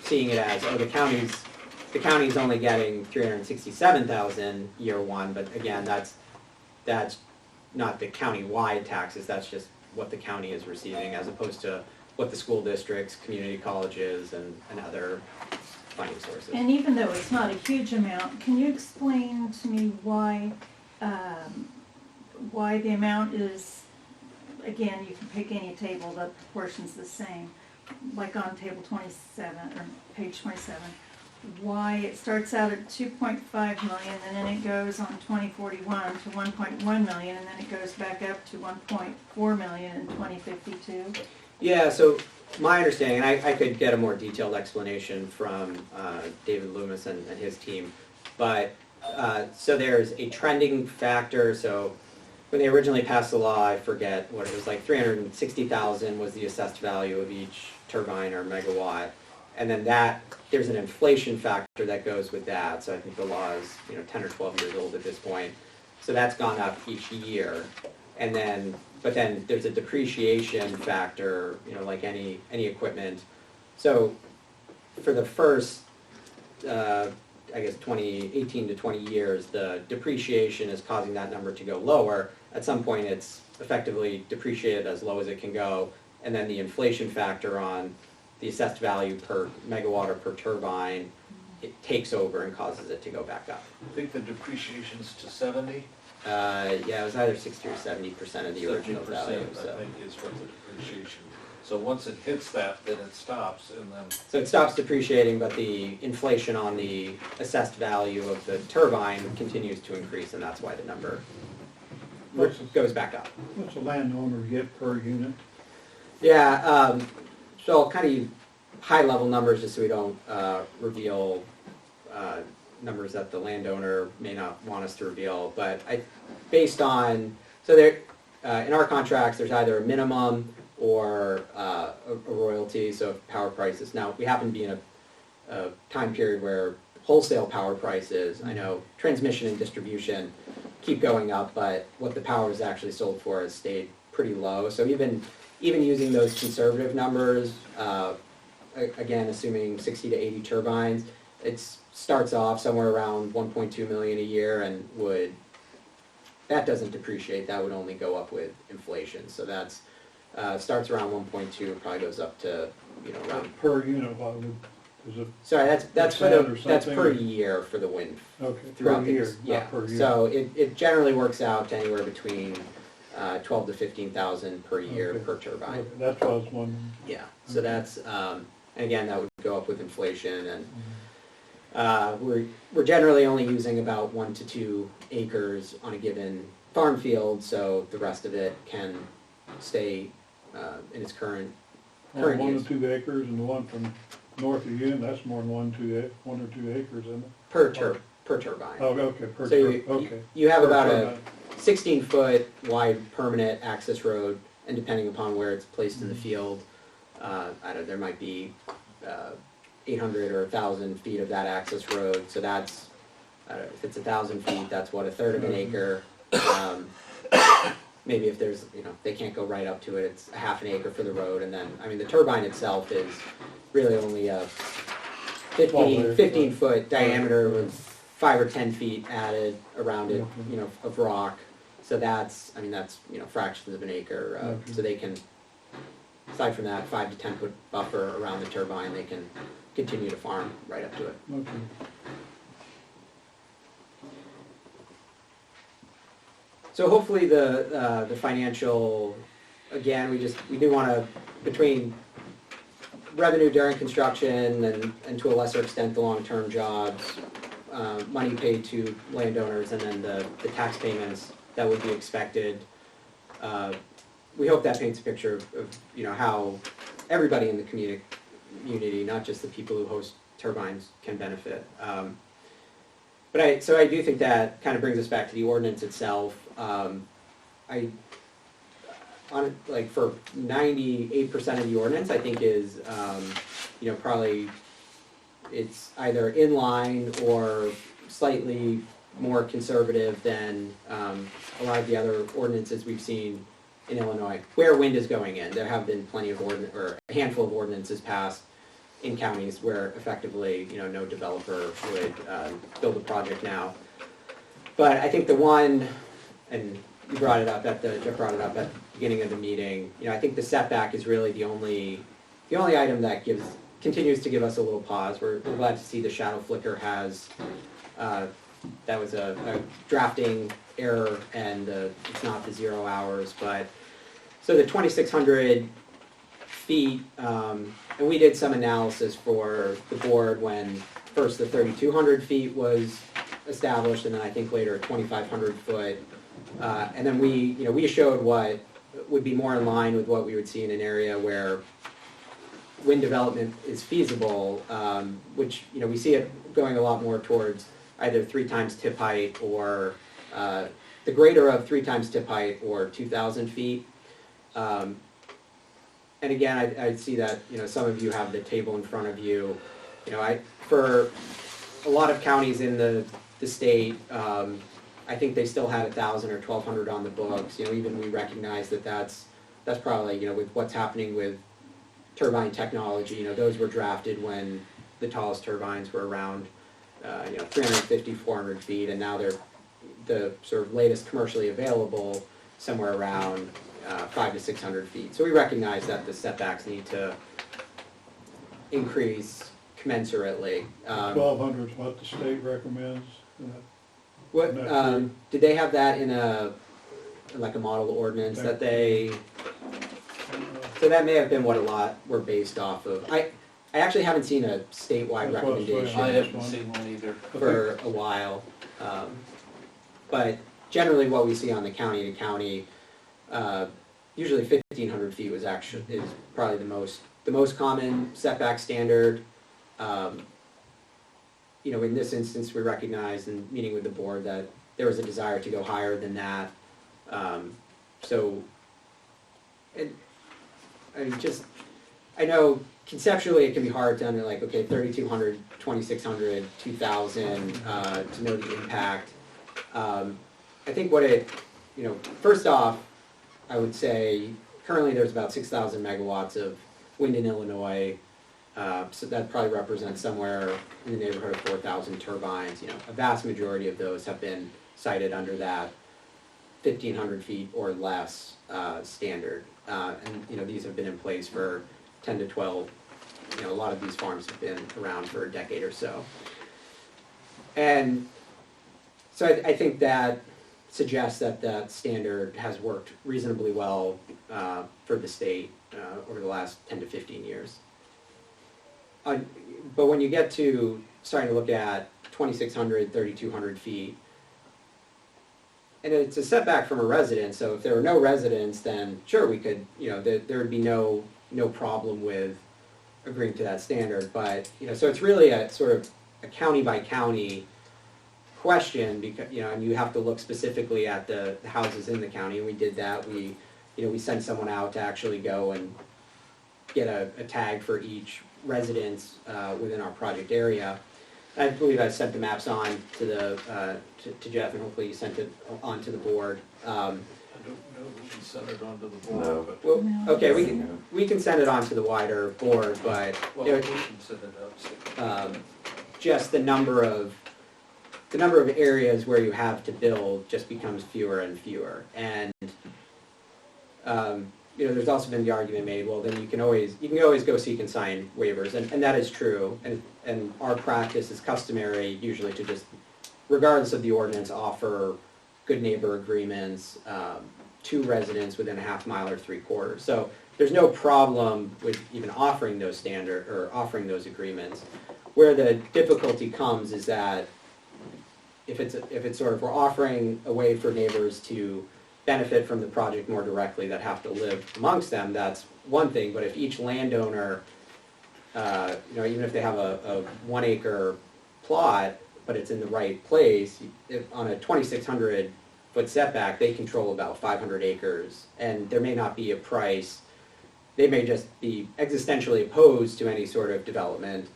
seeing it as, the county's only getting 367,000 year one, but again, that's not the county-wide taxes, that's just what the county is receiving, as opposed to what the school districts, community colleges, and other funding sources. And even though it's not a huge amount, can you explain to me why the amount is, again, you can pick any table, the proportion's the same, like on table 27, or page 27, why it starts out at 2.5 million, and then it goes on 2041 to 1.1 million, and then it goes back up to 1.4 million in 2052? Yeah, so my understanding, and I could get a more detailed explanation from David Loomis and his team, but so there's a trending factor. So when they originally passed the law, I forget what it was, like 360,000 was the assessed value of each turbine or megawatt, and then there's an inflation factor that goes with that. So I think the law is 10 or 12 years old at this point, so that's gone up each year, and then. But then there's a depreciation factor, like any equipment. So for the first, I guess 18 to 20 years, the depreciation is causing that number to go lower. At some point, it's effectively depreciated as low as it can go, and then the inflation factor on the assessed value per megawatt or per turbine, it takes over and causes it to go back up. I think the depreciation's to 70. Yeah, it was either 60 or 70% of the original 70%, value. So. I think, is what the depreciation. So once it hits that, then it stops, and then. So it stops depreciating, but the inflation on the assessed value of the turbine continues to increase, and that's why the number goes back up. What's a landowner get per unit? Yeah, so I'll kind of use high-level numbers just so we don't reveal numbers that the landowner may not want us to reveal, but based on, so there, in our contracts, there's either a minimum or a royalty, so power prices. Now, we happen to be in a time period where wholesale power prices, I know transmission and distribution keep going up, but what the power is actually sold for has stayed pretty low. So even using those conservative numbers, again, assuming 60 to 80 turbines, it starts off somewhere around 1.2 million a year, and that doesn't depreciate. That would only go up with inflation. So that's starts around 1.2, probably goes up to around. Per unit, what would, is it? Sorry, that's something, per or? year for the wind. Okay, Throughout per year, the, yeah. not per year. So it generally works out to anywhere between 12 to 15,000 per year Okay. per turbine. Okay, that's what I was wondering. Yeah. So that's and again, that would go up with inflation, and we're generally only using about 1 to 2 acres on a given farm field, so the rest of it can stay in its current Well, 1 use. to 2 acres, and the one from north of you, that's more than 1 or 2 acres, isn't it? per turbine. Oh, okay, per So okay. you have Per about turbine. a 16-foot wide permanent access road, and depending upon where it's placed in the field, there might be 800 or 1,000 feet of that access road. So that's, if it's 1,000 feet, that's what, a third of an acre. Maybe if there's, they can't go right up to it, it's a half an acre for the road. And then, the turbine itself is really only a 15-foot diameter with 5 or 10 feet added around it, of rock. So that's fractions of an acre. Okay. So they can, aside from that 5 to 10 foot buffer around the turbine, they can continue to farm right up to it. Okay. So hopefully the financial, again, we do want to, between revenue during construction and to a lesser extent the long-term jobs, money paid to landowners, and then the tax payments that would be expected. We hope that paints a picture of how everybody in the community, not just the people who host turbines, can benefit. So I do think that kind of brings us back to the ordinance itself. For 98% of the ordinance, I think is, probably it's either in line or slightly more conservative than a lot of the other ordinances we've seen in Illinois, where wind is going in. There have been plenty of or a handful of ordinances passed in counties where effectively, no developer would build a project now. But I think the one, and Jeff brought it up at beginning of the meeting, I think the setback is really the only item that continues to give us a little pause. We're glad to see the shadow flicker has, that was a drafting error, and it's not the 0 hours, but, so the 2,600 feet, and we did some analysis for the board when first the 3,200 feet was established, and then I think later 2,500 foot. And then we showed what would be more in line with what we would see in an area where wind development is feasible, which, we see it going a lot more towards either 3 times tip height or the greater of 3 times tip height or 2,000 feet. And again, I see that, some of you have the table in front of you. For a lot of counties in the state, I think they still had 1,000 or 1,200 on the books. Even we recognize that that's probably, with what's happening with turbine technology, those were drafted when the tallest turbines were around, 350, 400 feet, and now they're the sort of latest commercially available somewhere around 500 to 600 feet. So we recognize that the setbacks need to increase commensurately. 1,200 is what the state recommends. What, did they have that in a model ordinance that they, so that may have been what a lot were based off of. I actually haven't seen a statewide That's what I was saying. recommendation I haven't seen one either. for a while. But generally what we see on the county to county, usually 1,500 feet is probably the most common setback standard. In this instance, we recognized in meeting with the board that there was a desire to go higher than that. I know conceptually it can be hard to under okay, 3,200, 2,600, 2,000, to know the impact. I think first off, I would say currently there's about 6,000 megawatts of wind in Illinois. So that probably represents somewhere in the neighborhood of 4,000 turbines. A vast majority of those have been sited under that 1,500 feet or less standard. And these have been in place for 10 to 12. A lot of these farms have been around for a decade or so. And so I think that suggests that that standard has worked reasonably well for the state over the last 10 to 15 years. But when you get to starting to look at 2,600, 3,200 feet, and it's a setback from a residence, so if there were no residents, then sure, we could, there would be no problem with agreeing to that standard. But, so it's really a sort of a county by county question, because, and you have to look specifically at the houses in the county, and we did that. We sent someone out to actually go and get a tag for each residence within our project area. I believe I sent the maps on to to Jeff, and hopefully you sent it on to the board. I don't know that we sent it onto the board, No. but, Well, No. okay, we can send it on to the wider board, but well, we can send it up. So. just the number of areas where you have to build just becomes fewer and fewer. And there's also been the argument made, well, then you can always go seek and sign waivers, and that is true. And our practice is customary usually to just, regardless of the ordinance, offer good neighbor agreements to residents within a half mile or 3/4. So there's no problem with even offering those offering those agreements. Where the difficulty comes is that if it's sort of, we're offering a way for neighbors to benefit from the project more directly that have to live amongst them, that's one thing. But if each landowner, even if they have a 1 acre plot, but it's in the right place, on a 2,600 foot setback, they control about 500 acres, and there may not be a price. They may just be existentially opposed to any sort of development,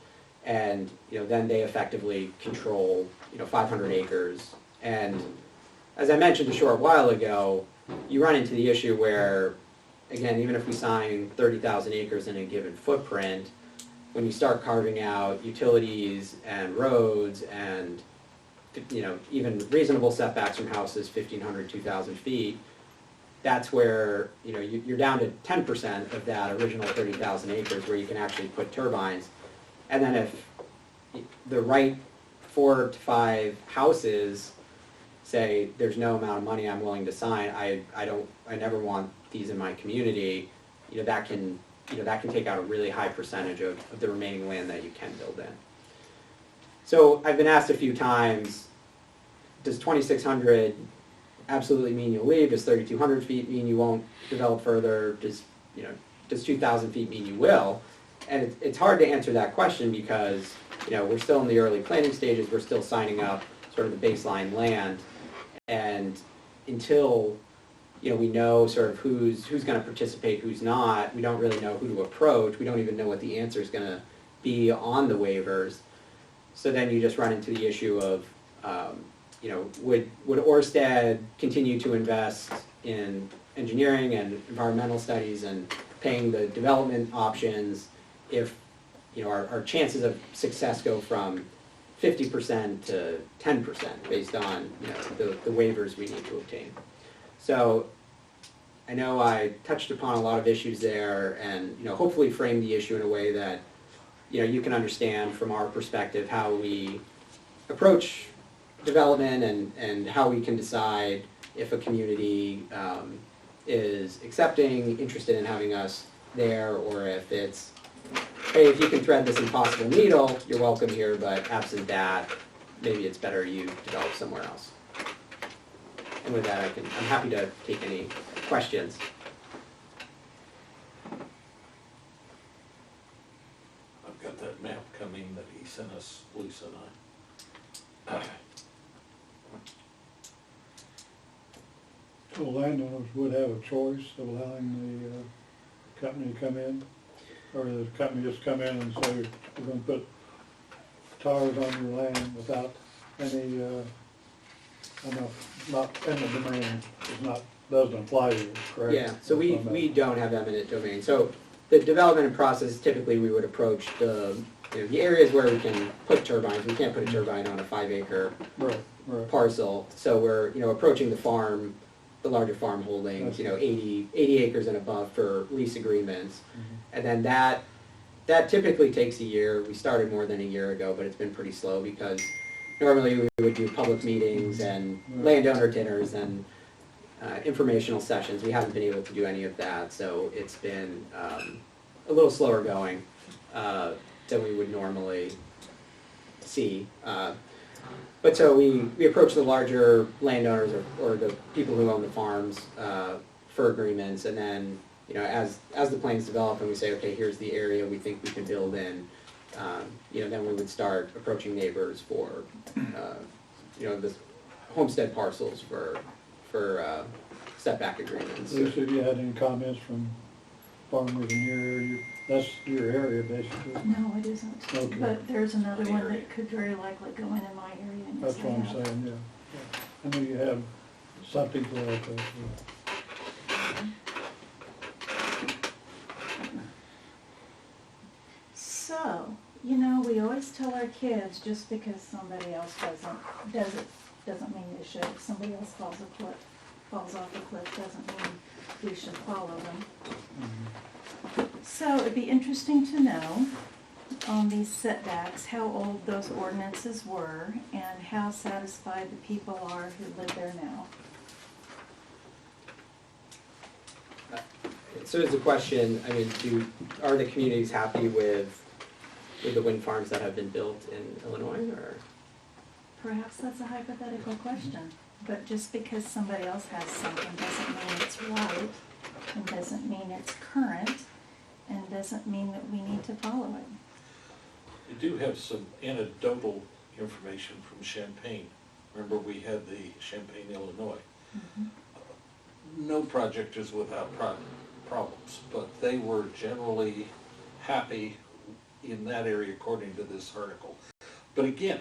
and then they effectively control 500 acres. And as I mentioned a short while ago, you run into the issue where, again, even if we sign 30,000 acres in a given footprint, when you start carving out utilities and roads and even reasonable setbacks from houses, 1,500, 2,000 feet, that's where, you know, you're down to 10% of that original 30,000 acres where you can actually put turbines. And then if the right 4 to 5 houses say, there's no amount of money I'm willing to sign, I never want these in my community, you know, that can take out a really high percentage of the remaining land that you can build in. So I've been asked a few times, does 2,600 absolutely mean you'll leave? Does 3,200 feet mean you won't develop further? Does 2,000 feet mean you will? And it's hard to answer that question because, you know, we're still in the early planning stages. We're still signing up sort of the baseline land, and until, you know, we know sort of who's going to participate, who's not, we don't really know who to approach. We don't even know what the answer is going to be on the waivers. So then you just run into the issue of, you know, would Ørsted continue to invest in engineering and environmental studies and paying the development options if, you know, our chances of success go from 50% to 10% based on, you know, the waivers we need to obtain. So I know I touched upon a lot of issues there, and, you know, hopefully frame the issue in a way that, you know, you can understand from our perspective how we approach development and how we can decide if a community is accepting, interested in having us there, or if it's, hey, if you can thread this impossible needle, you're welcome here, but absent that, maybe it's better you develop somewhere else. And with that, I'm happy to take any questions. I've got that map coming that he sent us, Lisa and I. So landowners would have a choice of allowing the company to come in, or the company just come in and say, we're gonna put towers on your land without any, not eminent domain, doesn't apply to you, correct? Yeah, so we don't have eminent domain. So the development process, typically we would approach the areas where we can put turbines. We can't put a turbine on a 5-acre Right. parcel. So we're, you know, approaching the farm, the larger farm holdings, you know, 80 acres and above for lease agreements. And then that typically takes a year. We started more than a year ago, but it's been pretty slow because normally we would do public meetings and landowner dinners and informational sessions. We haven't been able to do any of that, so it's been a little slower going than we would normally see. But so we approach the larger landowners or the people who own the farms for agreements, and then, you know, as the plans develop and we say, okay, here's the area we think we can build in, you know, then we would start approaching neighbors for, you know, the homestead parcels for setback agreements. Lisa, if you had any comments from farmers in your area, that's your area basically. No, it isn't. Okay. But there's another one that could very likely go in my area. And That's yes, what I I'm have. saying, yeah. I know you have something to like that, yeah. So, you know, we always tell our kids just because somebody else does it doesn't mean they should. If somebody else falls off a cliff doesn't mean we should follow them. So it'd be interesting to know on these setbacks how old those ordinances were and how satisfied the people are who live there now. So as a question, I mean, are the communities happy with the wind farms that have been built in Illinois, or? Perhaps that's a hypothetical question, but just because somebody else has something doesn't mean it's right, and doesn't mean it's current, and doesn't mean that we need to follow it. You do have some anecdotal information from Champaign. Remember, we had the Champaign, Illinois. No project is without problems, but they were generally happy in that area according to this article. But again,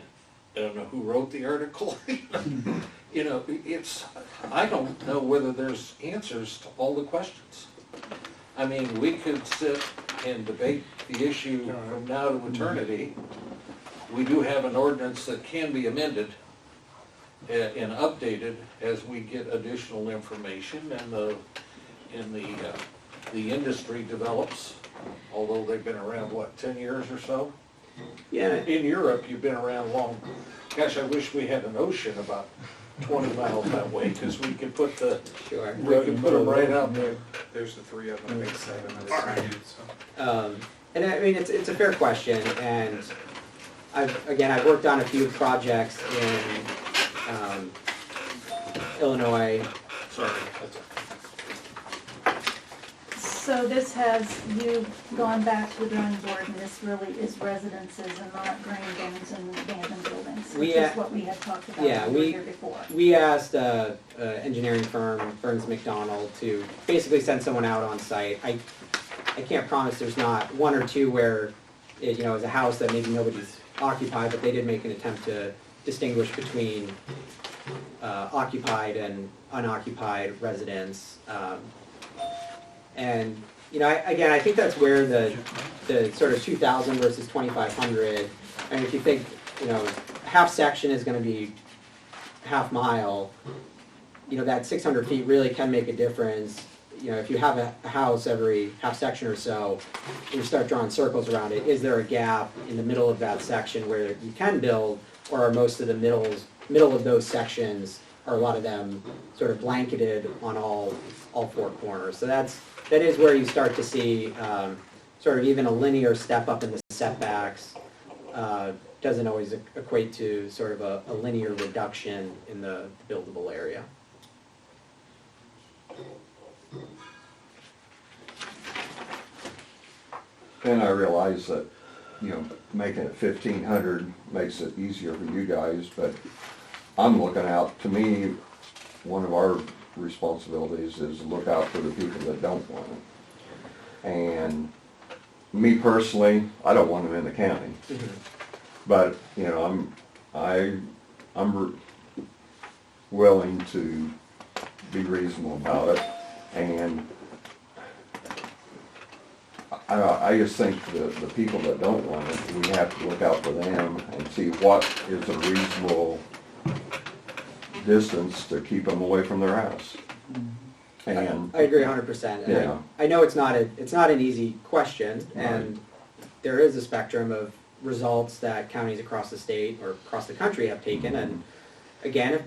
I don't know who wrote the article. You know, I don't know whether there's answers to all the questions. I mean, we could sit and debate the issue from now to eternity. We do have an ordinance that can be amended, and updated as we get additional information and the industry develops, although they've been around, what, 10 years or so? Yeah, In Europe, you've been around long. Gosh, I wish we had an ocean about 20 miles that way, because we could put sure. them right out there. There's the three of them, I think 7 at a time, so. And I mean, it's a fair question, and I've worked on a few projects in Illinois. Sorry, that's So this has, you gone back to the drawing board, and this really is residences and not grain bins and abandoned buildings, which is what we had talked about Yeah, when we were here before. We asked an engineering firm, Burns McDonald, to basically send someone out on site. I can't promise there's not one or two where it, is a house that maybe nobody's occupied, but they did make an attempt to distinguish between occupied and unoccupied residents. And I think that's where the sort of 2,000 versus 2,500. I mean, if you think, half section is going to be half mile, that 600 feet really can make a difference. If you have a house every half section or so, and you start drawing circles around it, is there a gap in the middle of that section where you can build, or are most of the middle of those sections, are a lot of them sort of blanketed on all four corners? So that is where you start to see sort of even a linear step up in the setbacks. Doesn't always equate to sort of a linear reduction in the buildable area. And I realize that, making it 1,500 makes it easier for you guys, but I'm looking out, to me, one of our responsibilities is to look out for the people that don't want it. And me personally, I don't want them in the county. Mm-hmm. But, I'm willing to be reasonable about it, and I just think the people that don't want it, we have to look out for them and see what is a reasonable distance to keep them away from their house. And I agree 100%. And Yeah. I know it's not an easy question, and there is a spectrum of results that counties across the state or across the country have taken. And again, if,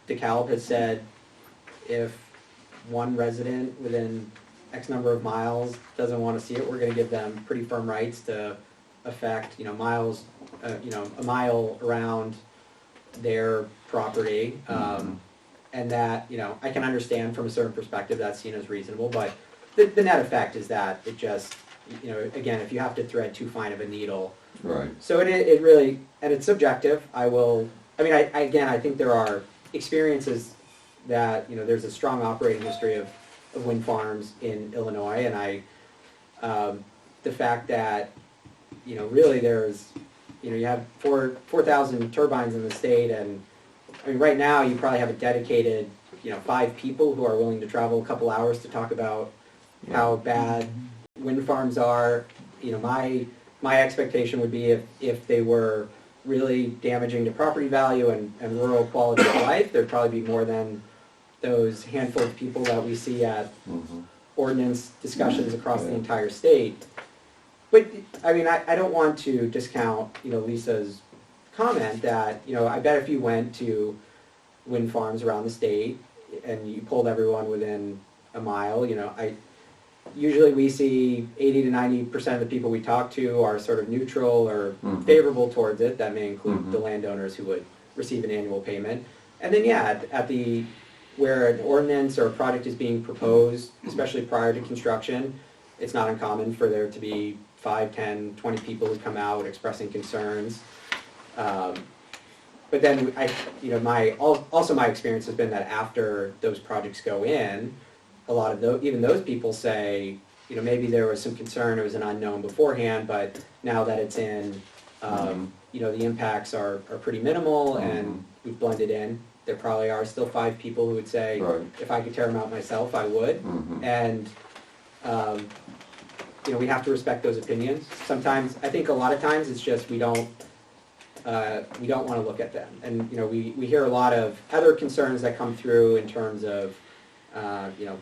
DeKalb has said if one resident within X number of miles doesn't want to see it, we're going to give them pretty firm rights to affect, miles, a mile around their property. And that, I can understand from a certain perspective that's seen as reasonable, but the net effect is that it just, again, if you have to thread too fine of a needle. right, So it really, and it's subjective. I think there are experiences that, there's a strong operating history of wind farms in Illinois, and the fact that, really there's, you have 4,000 turbines in the state, and I mean, right now you probably have a dedicated, 5 people who are willing to travel a couple hours to talk about how bad wind farms are. My expectation would be if they were really damaging to property value and rural quality of life, there'd probably be more than those handful of people that we see at ordinance discussions across the entire state. But, I mean, I don't want to discount, Lisa's comment that, I bet if you went to wind farms around the state and you pulled everyone within a mile, usually we see 80 to 90% of the people we talk to are sort of neutral or favorable towards it. That may include the landowners who would receive an annual payment. And then, at the where an ordinance or a project is being proposed, especially prior to construction, it's not uncommon for there to be 5, 10, 20 people who come out expressing concerns. But then my experience has been that after those projects go in, a lot of even those people say, maybe there was some concern, it was an unknown beforehand, but now that it's in, the impacts are pretty minimal and we've blended in. There probably are still 5 people who would say, if I could tear them out myself, I would. And, we have to respect those opinions. Sometimes, I think a lot of times it's just we don't we don't want to look at them. And, you know, we hear a lot of other concerns that come through in terms of, you know,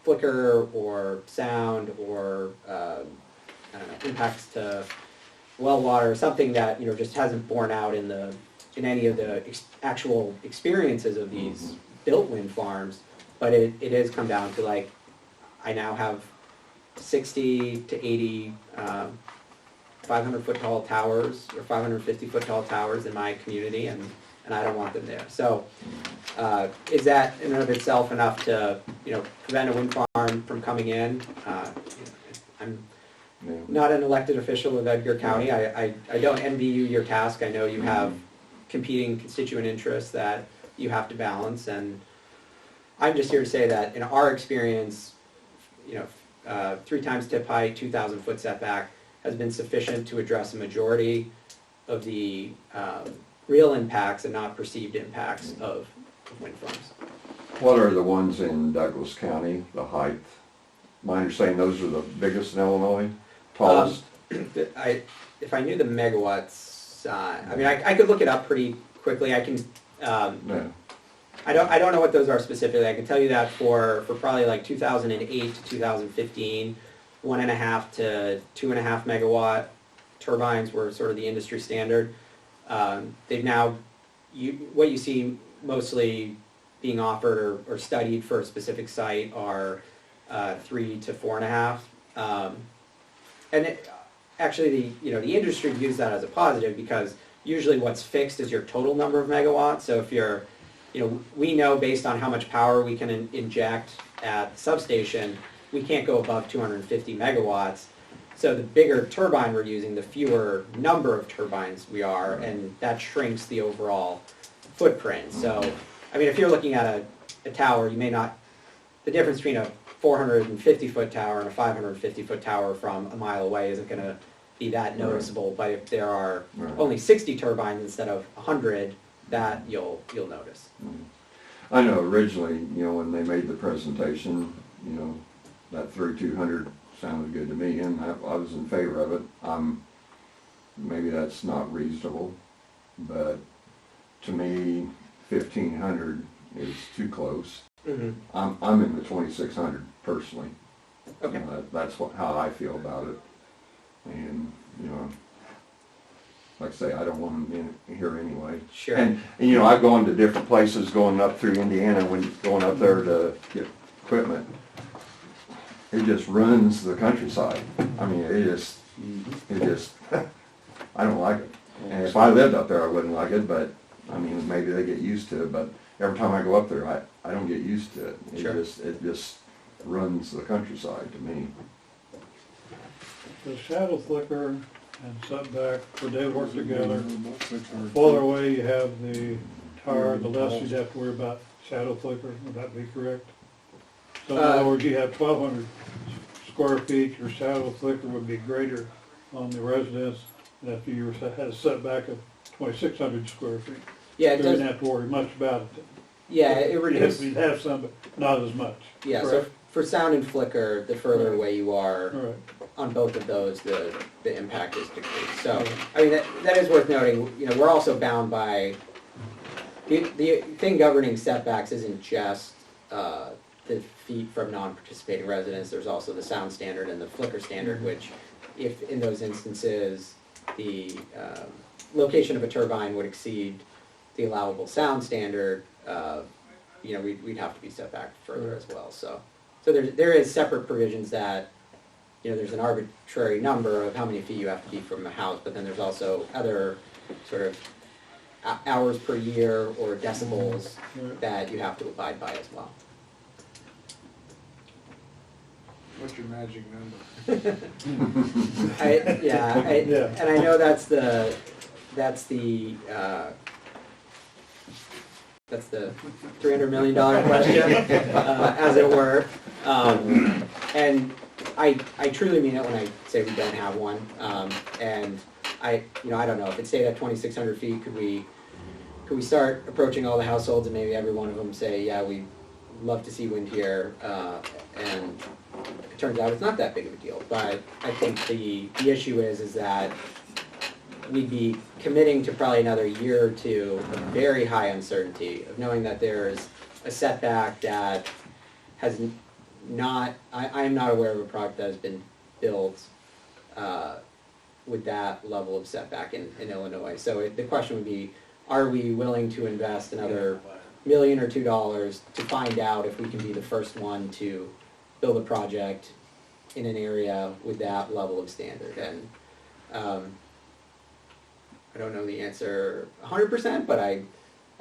flicker or sound or, I don't know, impacts to well water, or something that, you know, just hasn't borne out in any of the actual experiences of these built wind farms. But it has come down to, like, I now have 60 to 80 500-foot tall towers or 550-foot tall towers in my community, and I don't want them there. So is that in and of itself enough to, you know, prevent a wind farm from coming in? I'm not an elected official of Edgar County. I don't envy you your task. I know you have competing constituent interests that you have to balance, and I'm just here to say that in our experience, you know, 3 times tip height, 2,000-foot setback has been sufficient to address a majority of the real impacts and not perceived impacts of wind farms. What are the ones in Douglas County, the height? My understanding, those are the biggest in Illinois, tallest? If I knew the megawatts, I mean, I could look it up pretty quickly. I can. Yeah. I don't know what those are specifically. I can tell you that for probably like 2008 to 2015, 1.5 to 2.5 megawatt turbines were sort of the industry standard. They've now, what you see mostly being offered or studied for a specific site are 3 to 4.5. And actually, the industry views that as a positive, because usually what's fixed is your total number of megawatts. So if you're, we know based on how much power we can inject at the substation, we can't go above 250 megawatts. So the bigger turbine we're using, the fewer number of turbines we are, and that shrinks the overall footprint. So, I mean, if you're looking at a tower, you may not, the difference between a 450-foot tower and a 550-foot tower from a mile away isn't going to be that noticeable. But if there are only 60 turbines instead of 100, that you'll notice. I know originally, when they made the presentation, that 3200 sounded good to me, and I was in favor of it. Maybe that's not reasonable, but to me, 1500 is too close. Mm-hmm. I'm in the 2600 personally. Okay. That's how I feel about it, and like I say, I don't want them in here anyway. Sure. And I've gone to different places, going up through Indiana, going up there to get equipment. It just ruins the countryside. I mean, it just, I don't like it. And if I lived up there, I wouldn't like it, but, I mean, maybe they get used to it, but every time I go up there, I don't get used to it. It just runs the countryside to me. The shadow flicker and setback, would they work together? The farther away you have the tower, the less you'd have to worry about shadow flicker, would that be correct? So in other words, you have 1,200 square feet, your shadow flicker would be greater on the residence than if you had a setback of 2,600 square feet. Yeah, it You does. wouldn't have to worry much about it. Yeah, it reduces. You'd have some, but not as much. Yeah, so correct? for sound and flicker, the further away you are All right. on both of those, the impact is decreased. So, I mean, that is worth noting. We're also bound by, the thing governing setbacks isn't just the feet from non-participating residents. There's also the sound standard and the flicker standard, which, if in those instances the location of a turbine would exceed the allowable sound standard, we'd have to be set back further as well. So there is separate provisions that, there's an arbitrary number of how many feet you have to be from a house, but then there's also other sort of hours per year or decibels that you have to abide by as well. What's your magic number? And I know that's the $300 million question, as it were. And I truly mean it when I say we don't have one. And I don't know, if it stayed at 2,600 feet, could we start approaching all the households and maybe every one of them say, yeah, we'd love to see wind here, and it turns out it's not that big of a deal. But I think the issue is that we'd be committing to probably another year or two of very high uncertainty, of knowing that there's a setback that has not, I am not aware of a project that has been built with that level of setback in Illinois. So the question would be, are we willing to invest another $1 million or $2 million to find out if we can be the first one to build a project in an area with that level of standard? And I don't know the answer 100%, but I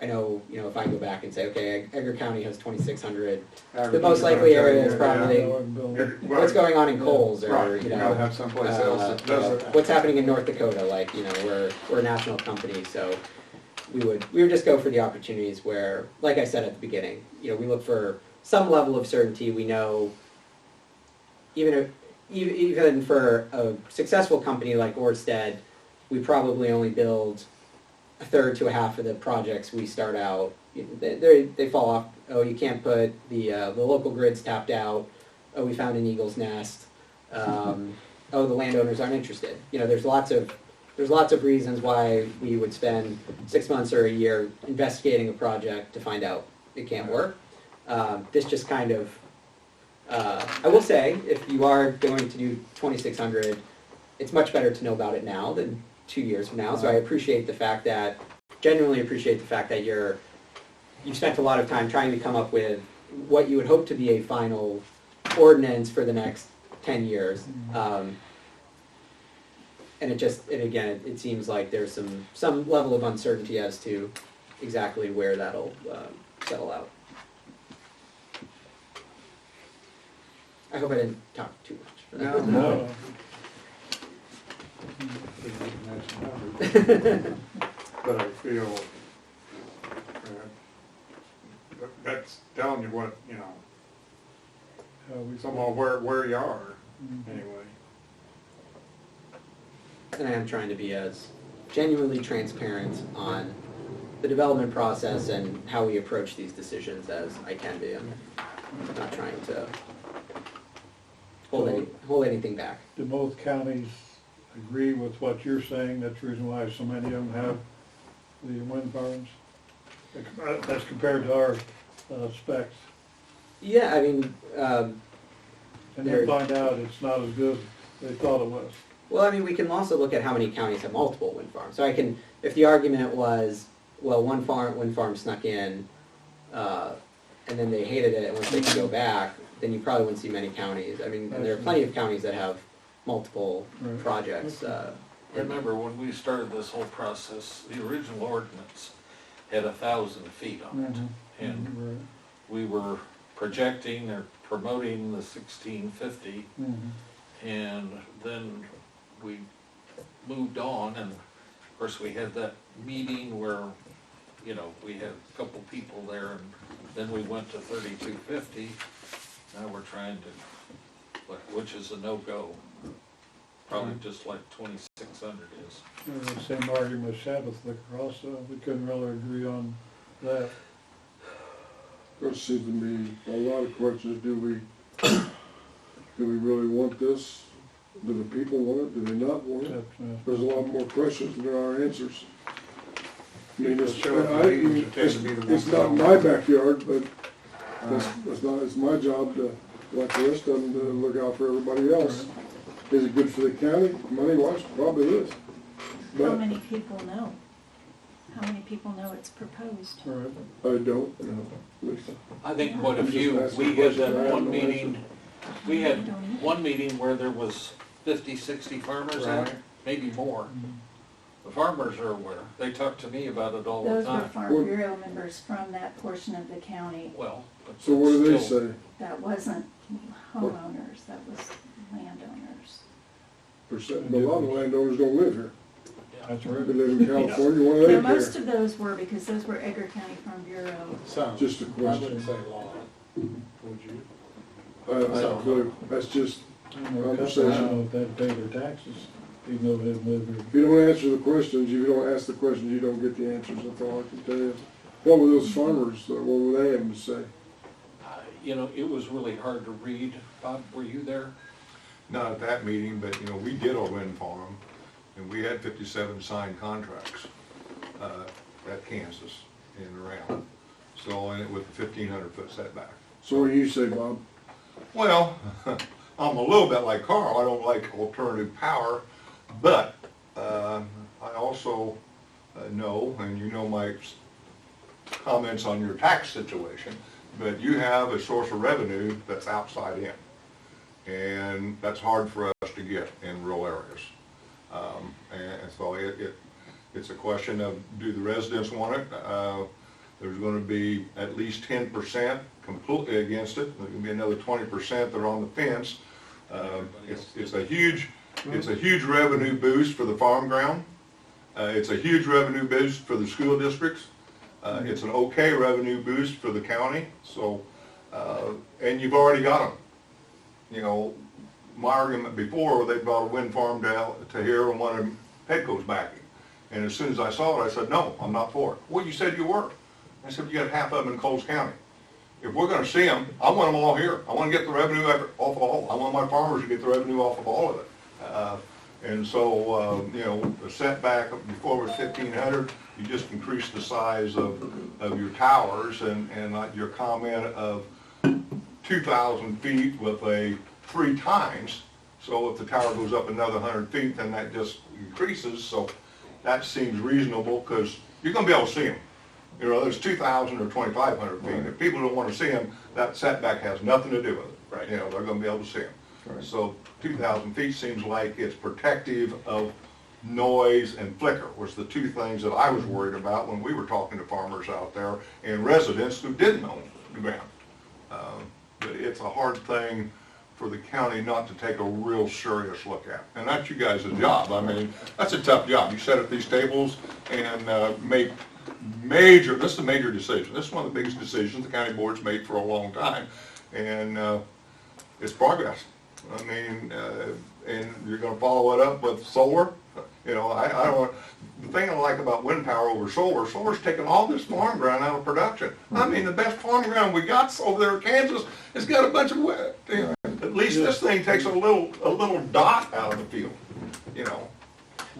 know, if I go back and say, okay, Edgar County has 2,600, the most likely area is probably what's going on in Coles, or, Right, you gotta have someplace else that does it. what's happening in North Dakota, like, we're a national company, so we would just go for the opportunities where, like I said at the beginning, we look for some level of certainty. We know, even for a successful company like Ørsted, we probably only build a third to a half of the projects we start out. They fall off. Oh, you can't put the local grid's tapped out. Oh, we found an eagle's nest. Oh, the landowners aren't interested. There's lots of reasons why we would spend 6 months or a year investigating a project to find out it can't work. This just kind of, I will say, if you are going to do 2,600, it's much better to know about it now than 2 years from now. So I genuinely appreciate the fact that you've spent a lot of time trying to come up with what you would hope to be a final ordinance for the next 10 years. And it seems like there's some level of uncertainty as to exactly where that'll settle out. I hope I didn't talk too much. No. But I feel that's telling you what, somehow where you are, anyway. And I am trying to be as genuinely transparent on the development process and how we approach these decisions as I can be. I'm not trying to hold anything back. Do both counties agree with what you're saying? That's the reason why so many of them have the wind farms? That's compared to our specs. Yeah, I mean, And then find out it's not as good as they thought it was. well, I mean, we can also look at how many counties have multiple wind farms. So if the argument was, well, one wind farm snuck in, and then they hated it, and once they could go back, then you probably wouldn't see many counties. I mean, and there are plenty of counties that have multiple projects. Remember, when we started this whole process, the original ordinance had 1,000 feet on it. And we were projecting or promoting the 1,650, and then we moved on, and of course we had that meeting where, we had a couple people there, and then we went to 3,250. Now we're trying to, which is a no-go, probably just like 2,600 is. The same argument with Sabbath Liquor also, we couldn't really agree on that. There seems to be a lot of questions. Do we really want this? Do the people want it? Do they not want it? There's a lot more questions than there are answers. I mean, it's not my backyard, but it's my job to, like the rest of them, to look out for everybody else. Is it good for the county? Money-wise, probably is. How But many people know? How many people know it's proposed? I don't know. I think what if we had that one meeting, we had one meeting where there was 50, 60 farmers in it, maybe more. The farmers are aware. They talk to me about it all the Those were time. Farm Bureau members from that portion of the county. Well, but So what do they still, say? That wasn't homeowners, that was landowners. But a lot of landowners don't live here. That's They right. live in California, one of Yeah, them most care. of those were, because those were Edgar County Farm Bureau. Some. Just a I question. wouldn't say a lot. Would you? I don't clue. That's just, Because I don't know if they'd pay their taxes, even though they didn't live here. if you don't answer the questions, if you don't ask the questions, you don't get the answers, that's all I can tell you. What were those farmers, what were they having to say? it was really hard to read. Bob, were you there? Not at that meeting, but, we did a wind farm, and we had 57 signed contracts at Kansas and around. So, and it with a 1,500-foot setback. So what do you say, Bob? Well, I'm a little bit like Carl. I don't like alternative power, but I also know, and you know my comments on your tax situation, but you have a source of revenue that's outside in. And that's hard for us to get in rural areas. And so it's a question of, do the residents want it? There's going to be at least 10% completely against it. There's going to be another 20% that are on the fence. It's a huge revenue boost for the farm ground. It's a huge revenue boost for the school districts. It's an okay revenue boost for the county. So, and you've already got them. You know, my argument before, they brought a wind farm to here and wanted Petco's backing. And as soon as I saw it, I said, no, I'm not for it. Well, you said you were. I said, you got half of them in Coles County. If we're gonna see them, I want them all here. I wanna get the revenue off of all. I want my farmers to get the revenue off of all of it. And so, you know, the setback before was 1,500, you just increase the size of your towers, and like your comment of 2,000 feet with a 3 times. So if the tower goes up another 100 feet, then that just increases. So that seems reasonable, because you're going to be able to see them. You know, there's 2,000 or 2,500 feet. If people don't want to see them, that setback has nothing to do with it. Right. You know, they're going to be able to see them. Right. So 2,000 feet seems like it's protective of noise and flicker, was the two things that I was worried about when we were talking to farmers out there and residents who didn't own the ground. But it's a hard thing for the county not to take a real serious look at. And that's you guys' job. I mean, that's a tough job. You set up these tables and make major, this is a major decision. This is one of the biggest decisions the county board's made for a long time. And it's progress. I mean, and you're gonna follow it up with solar. You know, I don't, the thing I like about wind power over solar, solar's taking all this farm ground out of production. I mean, the best farm ground we got over there in Kansas has got a bunch of wind. At least this thing takes a little dot out of the field, you know.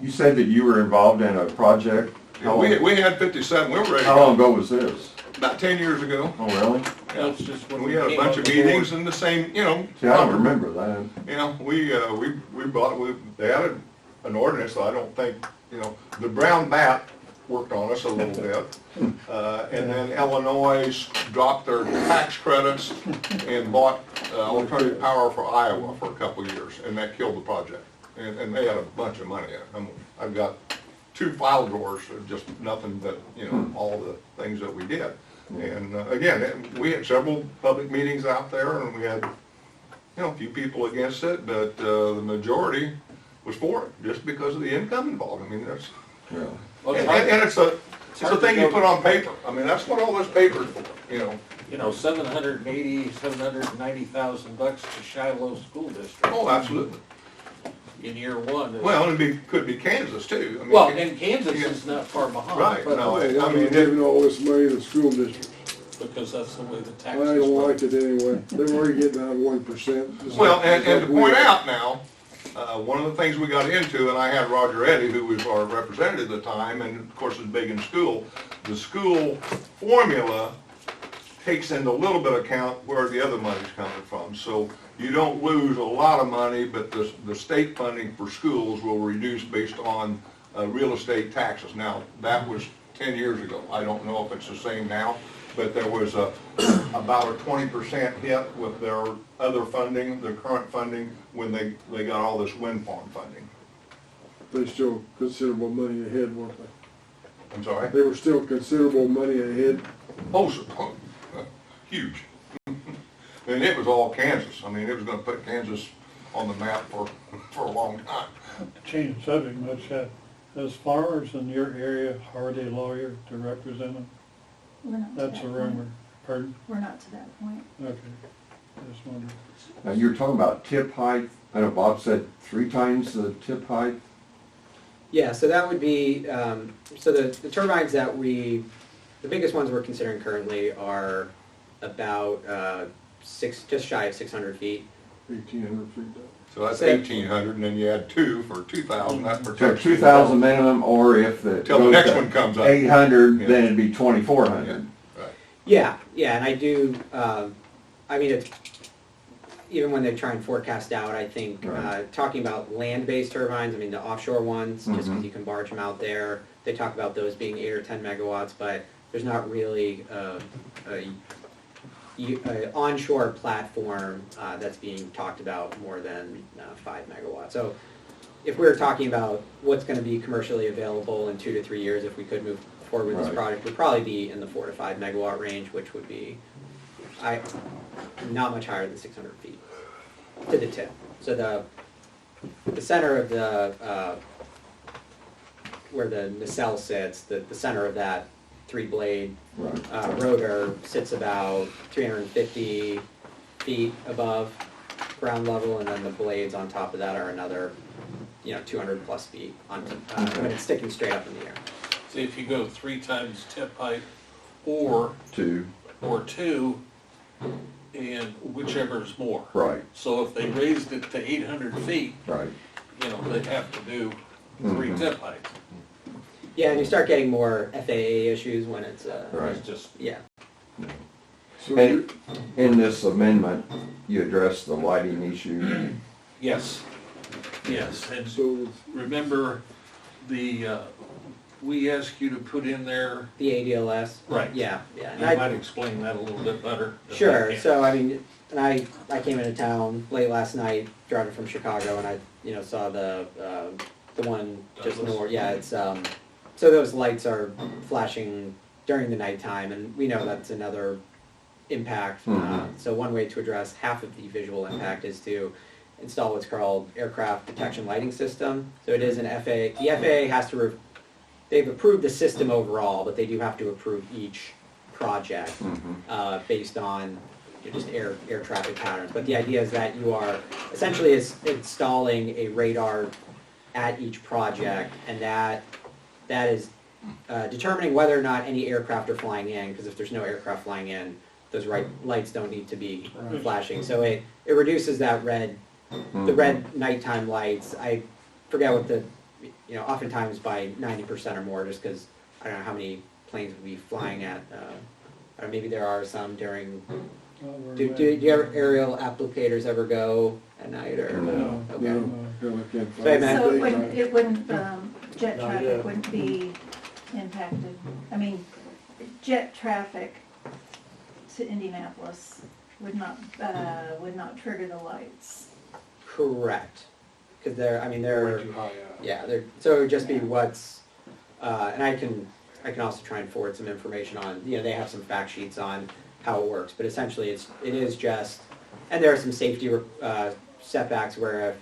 You said that you were involved in a project. We had 57, we were ready. How long ago was this? About 10 years ago. Oh, really? That's just when We had a came bunch on of the board. meetings and the same, you know. See, I don't remember that. You know, we brought, they had an ordinance, so I don't think, you know, the brown bat worked on us a little bit. And then Illinois dropped their tax credits and bought alternative power for Iowa for a couple of years, and that killed the project. And they had a bunch of money in it. I've got 2 file drawers of just nothing but, you know, all the things that we did. And again, we had several public meetings out there, and we had, you know, a few people against it, but the majority was for it, just because of the income involved. I mean, that's, Yeah. Well, and it's a thing you put on paper. I mean, that's what all this paper's for, you know. You know, $790,000 to Shiloh School District Oh, absolutely. in year 1. Well, and could be Kansas too. I mean, Well, and Kansas is not far behind. Right, but- no, Hey, I I'm mean, giving all this money to the school district. Because that's the way the I taxes don't work. like it anyway. They're already getting out 1%. well, and to point out now, one of the things we got into, and I had Roger Eddy, who was our representative at the time, and of course is big in school, the school formula takes into a little bit of account where the other money's coming from. So you don't lose a lot of money, but the state funding for schools will reduce based on real estate taxes. Now, that was 10 years ago. I don't know if it's the same now, but there was about a 20% hit with their other funding, their current funding, when they got all this wind farm funding. They still considerable money ahead, weren't they? I'm sorry? They were still considerable money ahead. Oh, huge. And it was all Kansas. I mean, it was gonna put Kansas on the map for a long time. Change the subject much, as farmers in your area, are they lawyer to represent them? We're not to That's that a point. rumor. Pardon? We're not to that point. Okay. Just wondering. Now, you were talking about tip height. I know Bob said 3 times the tip height. Yeah, so that would be, so the turbines that the biggest ones we're considering currently are about just shy of 600 feet. 1,800 feet So that's So- 1,800, and then you add 2 for 2,000, that So protects. 2,000 minimum, or if the. Till the next one comes up. 800, Yeah. then it'd be 2,400. Right. Yeah, and I do, I mean, it's, even when they try and forecast out, I think, Right. talking about land-based turbines, I mean, the offshore ones, just because Mhm. you can barge them out there, they talk about those being 8 or 10 megawatts, but there's not really a onshore platform that's being talked about more than 5 megawatts. So if we were talking about what's going to be commercially available in 2 to 3 years, if we could move forward with this Right. project, would probably be in the 4 to 5 megawatt range, which would be not much higher than 600 feet to the tip. So the center of the where the nacelle sits, the center of that 3-blade Right. rotor sits about 350 feet above ground level, and then the blades on top of that are another, 200 plus feet on, when it's sticking straight up in the air. So if you go 3 times tip height or 2, 2, and whichever is more. right, So if they raised it to 800 feet, right. they'd have to do 3 Mhm. tip heights. Yeah, and you start getting more FAA issues when it's, Right. It's just, yeah. So And in this amendment, you address the lighting issue. yes, yes. And so remember, we asked you to put in there, The ADLS. Right. Yeah. you And I- might explain that a little bit better. than I Sure, can. so I mean, and I came into town late last night, driving from Chicago, and I, saw the one just Douglas. north, yeah, it's, so those lights are flashing during the nighttime, and we know that's another impact. Mhm. So one way to address half of the visual impact is to install what's called aircraft detection lighting system. So it is an FAA, the FAA has to, they've approved the system overall, but they do have to approve each project based on just air traffic patterns. But the idea is that you are essentially installing a radar at each project, and that is determining whether or not any aircraft are flying in, because if there's no aircraft flying in, those lights don't need to be flashing. So it reduces that the red nighttime lights. I forget what oftentimes by 90% or more, just because I don't know how many planes would be flying at, or maybe there are some during, do you ever, aerial applicators ever go at night, or? No. Okay. no, I can't So, hey, find man. So daytime. it wouldn't, jet Not traffic yet. wouldn't be impacted. I mean, jet traffic to Indianapolis would not trigger the lights. Correct. Because they're, Way too high, yeah, so it would just be what's, and I can also try and forward some information on, they have some fact sheets on how it works, but essentially it is just, and there are some safety setbacks where if,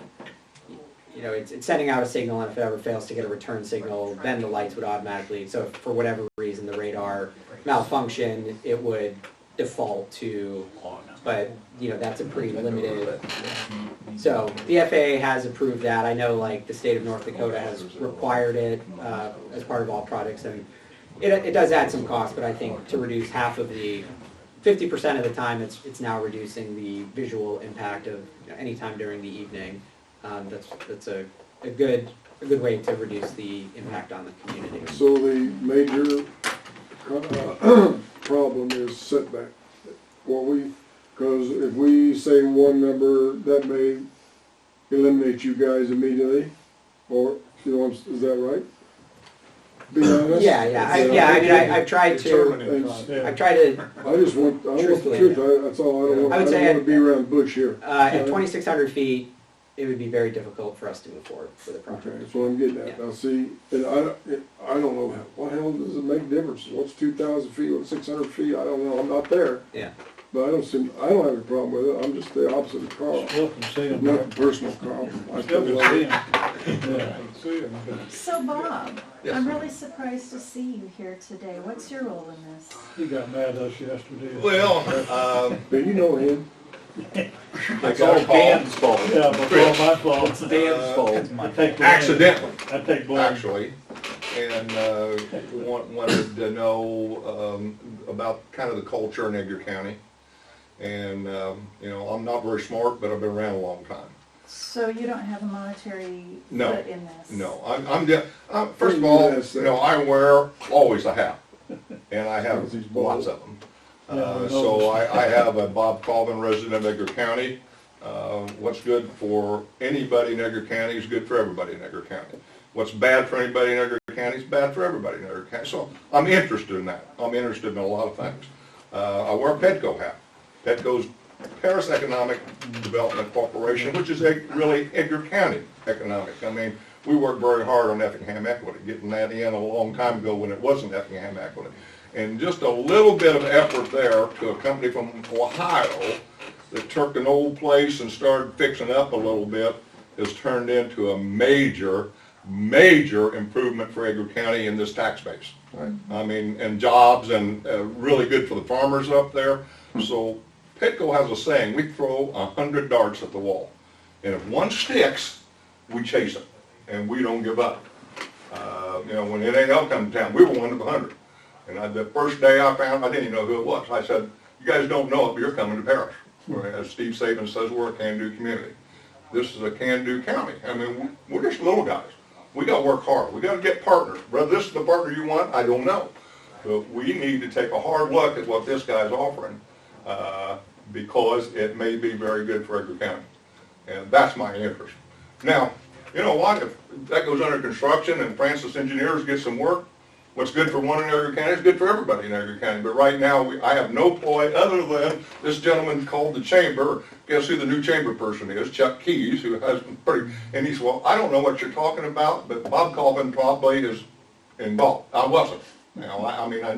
it's sending out a signal, and if it ever fails to get a return signal, then the lights would automatically, so if for whatever reason the radar malfunction, it would default to, but, that's a pretty limited. So the FAA has approved that. I know like the state of North Dakota has required it as part of all projects, and it does add some cost, but I think to reduce half of the, 50% of the time, it's now reducing the visual impact of any time during the evening. That's a good way to reduce the impact on the community. So the major problem is setback. Because if we say one number, that may eliminate you guys immediately, or, is that right? Be honest? I've tried to, Determining. I've tried to, I just want the Truthfully. truth, that's all, I I would don't say wanna be around the bush here. at 2,600 feet, it would be very difficult for us to move forward for the Okay, project. that's what I'm getting at. Yeah. Now, see, and I don't know, what hell does it make difference? What's 2,000 feet, what's 600 feet? I don't know, I'm not there. Yeah. But I don't have a problem with it, I'm just the opposite of Carl. Still can see them. Nothing personal, Carl. I Still can love see it. them. Yeah, see them. So Bob, Yes. I'm really surprised to see you here today. What's your role in this? He got mad at us yesterday. Well, But you know him. I got a call, Yeah, but it's all my fault. It's Dan's fault. I take blame. accidentally, I take blame. actually, and wanted to know about kind of the culture in Edgar County. And, I'm not very smart, but I've been around a long time. So you don't have a monetary No, foot in this? No, first of all, I wear always a hat, and I have lots of them. So I have a Bob Colvin resident of Edgar County. What's good for anybody in Edgar County is good for everybody in Edgar County. What's bad for anybody in Edgar County is bad for everybody in Edgar County. So I'm interested in that. I'm interested in a lot of things. I wear a Petco hat. Petco's Paris Economic Development Corporation, which is really Edgar County economic. I mean, we worked very hard on Effingham Equity, getting that in a long time ago when it wasn't Effingham Equity. And just a little bit of effort there to a company from Ohio that took an old place and started fixing up a little bit has turned into a major improvement for Edgar County in this tax base. Right. I mean, and jobs, and really good for the farmers up there. So Petco has a saying, we throw 100 darts at the wall. And if one sticks, we chase it, and we don't give up. When it ain't all come to town, we were one of the 100. And the first day I found, I didn't even know who it was. I said, you guys don't know it, but you're coming to Paris. As Steve Saban says, we're a can-do community. This is a can-do county. I mean, we're just little guys. We got to work hard. We got to get partners. Whether this is the partner you want, I don't know. But we need to take a hard look at what this guy's offering because it may be very good for Edgar County. And that's my interest. Now, you know what? If that goes under construction and Francis Engineers get some work, what's good for one in Edgar County is good for everybody in Edgar County. But right now, I have no ploy other than this gentleman called the chamber. Guess who the new chamber person is? Chuck Keys, who has and he said, well, I don't know what you're talking about, but Bob Colvin probably is involved. I wasn't. I mean, I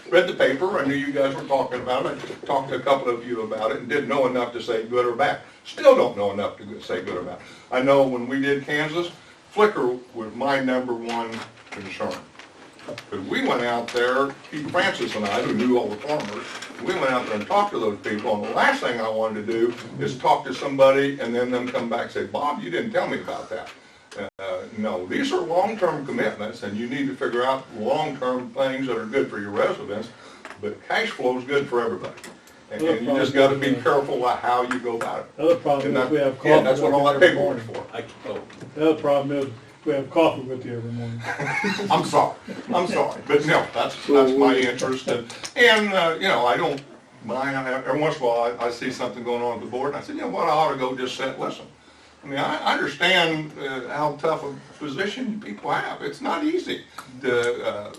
read the paper, I knew you guys were talking about it. I talked to a couple of you about it and didn't know enough to say good or bad. Still don't know enough to say good or bad. I know when we did Kansas, Flicker was my #1 concern. Because we went out there, Pete Francis and I, who knew all the farmers, we went out there and talked to those people, and the last thing I wanted to do is talk to somebody and then them come back and say, Bob, you didn't tell me about that. No, these are long-term commitments, and you need to figure out long-term things that are good for your residents, but cash flow is good for everybody. And you just got to be careful about how you go about it. Other problem is we have coffee. Yeah, that's what all that every paperwork's morning. for. The other problem is we have coffee with you every morning. I'm sorry, but no, that's my interest, and I don't mind, every once in a while, I see something going on at the board, and I said, you know what, I ought to go just sit and listen. I mean, I understand how tough a position people have. It's not easy to,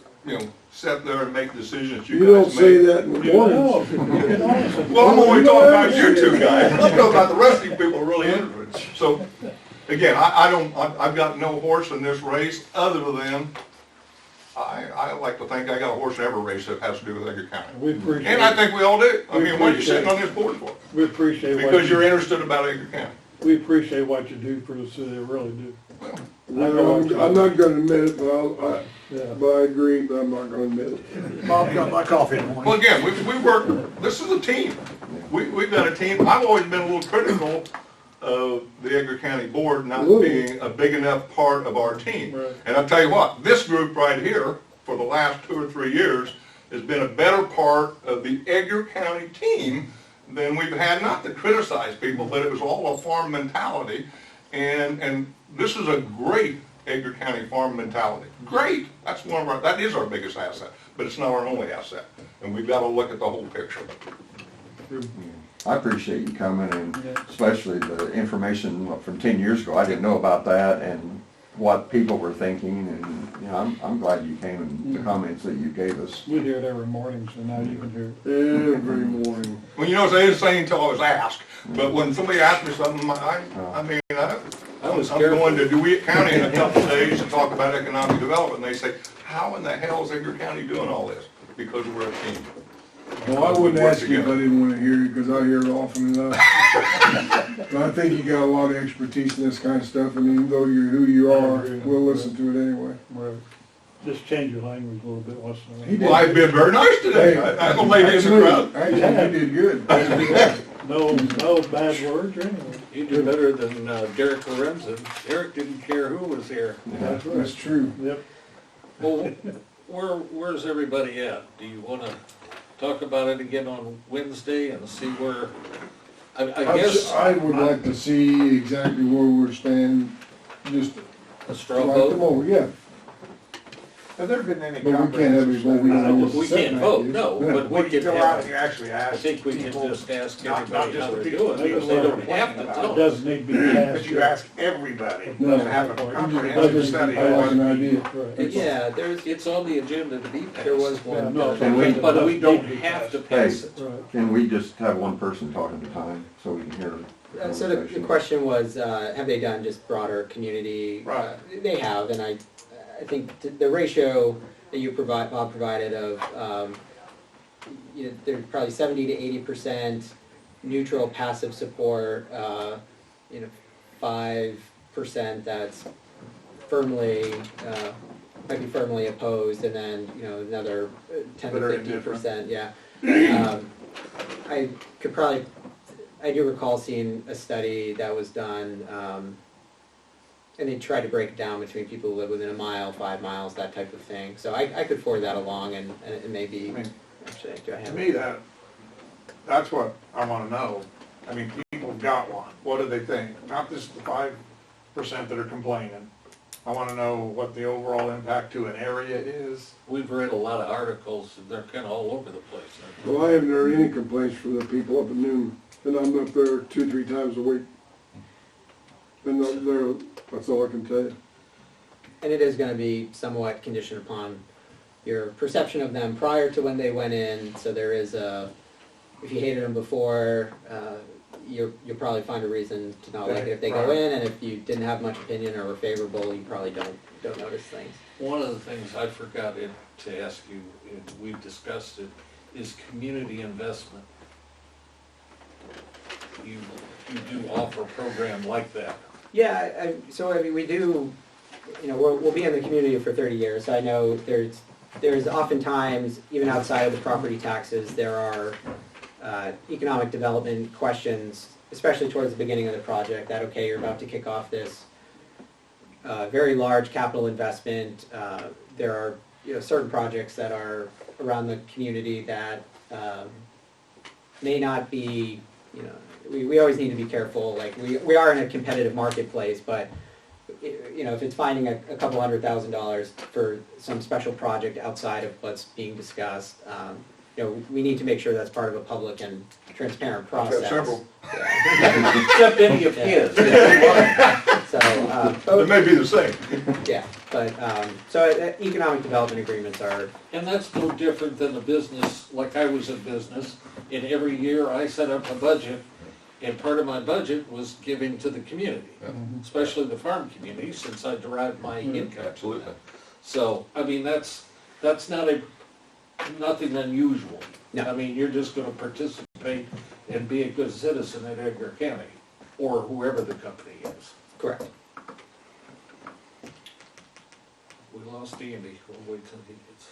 sit there and make decisions You guys don't say make. that in the morning. Well, I'm only talking about you two guys. I'm talking about the rest of you people are really interested. So, again, I've got no horse in this race other than I like to think I got a horse in every race that has to do with Edgar County. We appreciate And I think we all do. I We mean, what are you appreciate sitting on this board for? We appreciate what Because you're interested about Edgar County. we appreciate what you do for the city, really do. Well, I'm not gonna admit it, but Yeah. but I agree, but I'm not gonna admit it. Bob got my coffee in the Well, morning. again, we work, this is a team. We've got a team. I've always been a little critical of the Edgar County Board not being a big enough part of our team. Right. And I'll tell you what, this group right here, for the last 2 or 3 years, has been a better part of the Edgar County team than we've had, not to criticize people, but it was all a farm mentality. And this is a great Edgar County farm mentality. Great, that is our biggest asset, but it's not our only asset. And we've got to look at the whole picture. I appreciate you coming, and especially the information from 10 years ago. I didn't know about that and what people were thinking, and I'm glad you came and the comments that you gave us. We hear it every morning, so now you can hear it. Every morning. Well, they didn't say until I was asked, but when somebody asked me something, I'm going to DeWitt County in a couple of days to talk about economic development, and they say, how in the hell is Edgar County doing all this? Because we're a team. Well, I wouldn't ask you if I didn't want to hear you, because I hear it often enough. But I think you got a lot of expertise in this kind of stuff, and even though you're who you are, we'll listen to it anyway. Right. Just change your language a little bit once in a while. Well, I've been very nice today. I'm going to lay this around. Actually, you did good. No bad words or anything. You did better than Derek Lorenzen. Derek didn't care who was here. That's true. Yep. Well, where's everybody at? Do you want to talk about it again on Wednesday and see where I guess I would like to see exactly where we're standing, just a straw write them vote. over, yeah. Have there been any But we can't have any vote, we don't know what the We can't setback vote, is. no, Yeah. but When we you could go out and have, you actually I ask think we can people, just ask not everybody just how the to people do it, that because they we're don't have complaining to about. It tell us. doesn't need to be passed. but you ask everybody, No. and have a I comprehensive just, study. I like an on idea. Right. Yeah, there's, It's on the agenda to be passed. there was Yeah, one. no, Can we- But we don't Need to be have to passed. pass it. Right. Can we just have one person talk at a time so we can hear the So the conversation? question was, have they done just broader community? Right. They have, and I think the ratio that you Bob provided of, you know, there's probably 70 to 80% neutral passive support, you know, 5% that's firmly, might be firmly opposed, and then, you know, another 10 That to are 15%, yeah. I could probably, I do recall seeing a study that was done, and they tried to break it down between people who live within a mile, 5 miles, that type of thing. So I could forward that along, and maybe, I mean, actually, do I to have? me, that's what I wanna know. I mean, people got one, what do they think? Not just the 5% that are complaining. I wanna know what the overall impact to an area is. We've read a lot of articles, and they're kinda all over the place. Well, I haven't heard any complaints from the people up at noon, and I'm up there 2, 3 times a week. And that's all I can tell you. And it is gonna be somewhat conditioned upon your perception of them prior to when they went in, so there is a, if you hated them before, you'll probably find a reason to not like it if they go Right. in, and if you didn't have much opinion or were favorable, you probably don't notice things. One of the things I forgot to ask you, and we've discussed it, is community investment. You do offer a program like that. Yeah, so I mean, we do, you know, we'll be in the community for 30 years. I know there's oftentimes, even outside of the property taxes, there are economic development questions, especially towards the beginning of the project, that, okay, you're about to kick off this very large capital investment. There are, you know, certain projects that are around the community that may not be, you know, we always need to be careful, like, we are in a competitive marketplace, but, you know, if it's finding a couple $100,000 for some special project outside of what's being discussed, you know, we need to make sure that's part of a public and transparent process. several. Except any of his. So, It may be the same. yeah, but, so economic development agreements are, And that's no different than a business, like I was in business, and every year I set up a budget, and part of my budget was giving to the community, especially the farm community, since I derive my income. Absolutely. So, I mean, that's nothing unusual. No. I mean, you're just gonna participate and be a good citizen at Edgar County, or whoever the company is. correct. We lost Andy, we'll wait till he gets.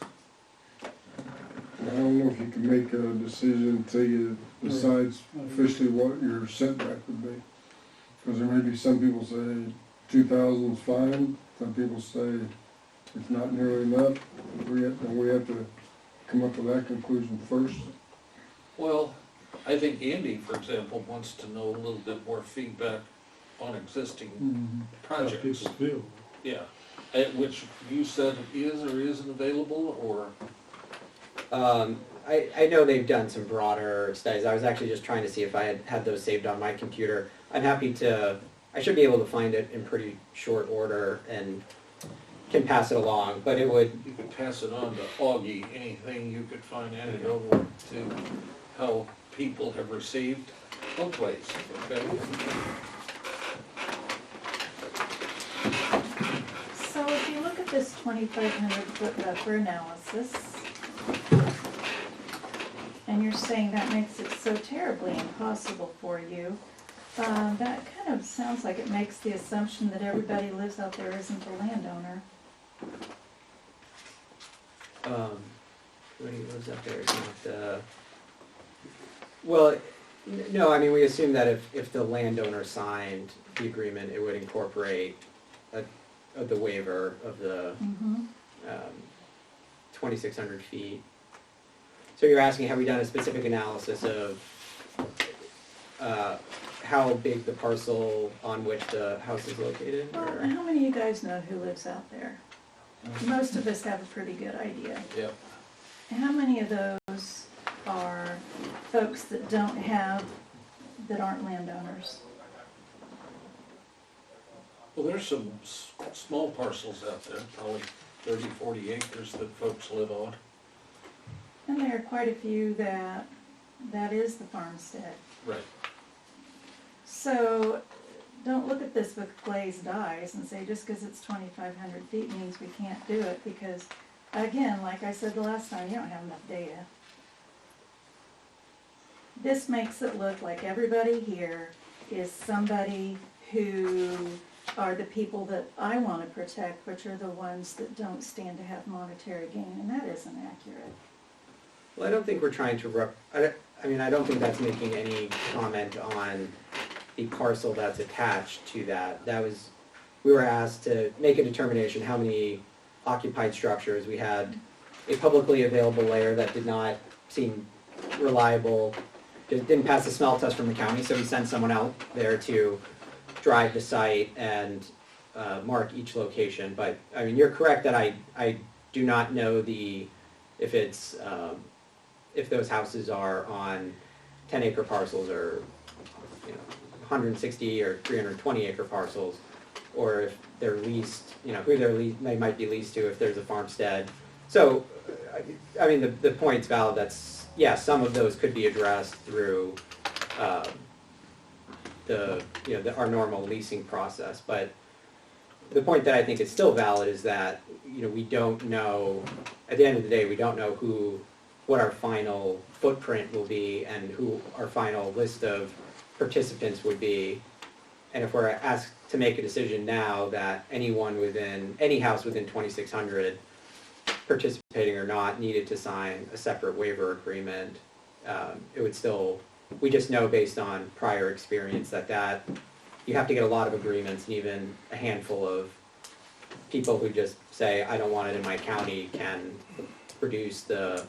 I don't know if you can make a decision until you decide officially what your setback would be. Because there may be some people say 2,000 is fine, some people say it's not nearly enough. We have to come up with that conclusion first. Well, I think Andy, for example, wants to know a little bit more feedback on existing How projects. people feel. Yeah, which you said is or isn't available, or, I know they've done some broader studies. I was actually just trying to see if I had those saved on my computer. I'm happy to, I should be able to find it in pretty short order and can pass it along, but it would, you could pass it on to Augie, anything you could find anecdotal to how people have received both ways, okay? So if you look at this 2,500 foot buffer analysis, and you're saying that makes it so terribly impossible for you, that kind of sounds like it makes the assumption that everybody who lives out there isn't a landowner. Everybody who lives up there is not, well, no, I mean, we assume that if the landowner signed the agreement, it would incorporate the waiver of the 2,600 feet. So you're asking, have we done a specific analysis of how big the parcel on which the house is located? Well, Or? how many of you guys know who lives out there? Most of us have a pretty good idea. Yep. How many of those are folks that that aren't landowners? Well, there's some small parcels out there, probably 30, 40 acres that folks live on. And there are quite a few that is the farmstead. Right. So don't look at this with glazed eyes and say just because it's 2,500 feet means we can't do it, because again, like I said the last time, you don't have enough data. This makes it look like everybody here is somebody who are the people that I want to protect, which are the ones that don't stand to have monetary gain, and that isn't accurate. Well, I don't think we're trying to, I don't think that's making any comment on the parcel that's attached to that. We were asked to make a determination how many occupied structures. We had a publicly available layer that did not seem reliable. It didn't pass the smell test from the county, so we sent someone out there to drive the site and mark each location. But, I mean, you're correct that I do not know if those houses are on 10-acre parcels or 160 or 320 acre parcels, or if they're leased, who they might be leased to, if there's a farmstead. So, I mean, the point's valid. Some of those could be addressed through our normal leasing process. But the point that I think is still valid is that we don't know. At the end of the day, we don't know what our final footprint will be and who our final list of participants would be. And if we're asked to make a decision now that any house within 2,600, participating or not, needed to sign a separate waiver agreement, we just know based on prior experience that you have to get a lot of agreements, and even a handful of people who just say, I don't want it in my county, can produce the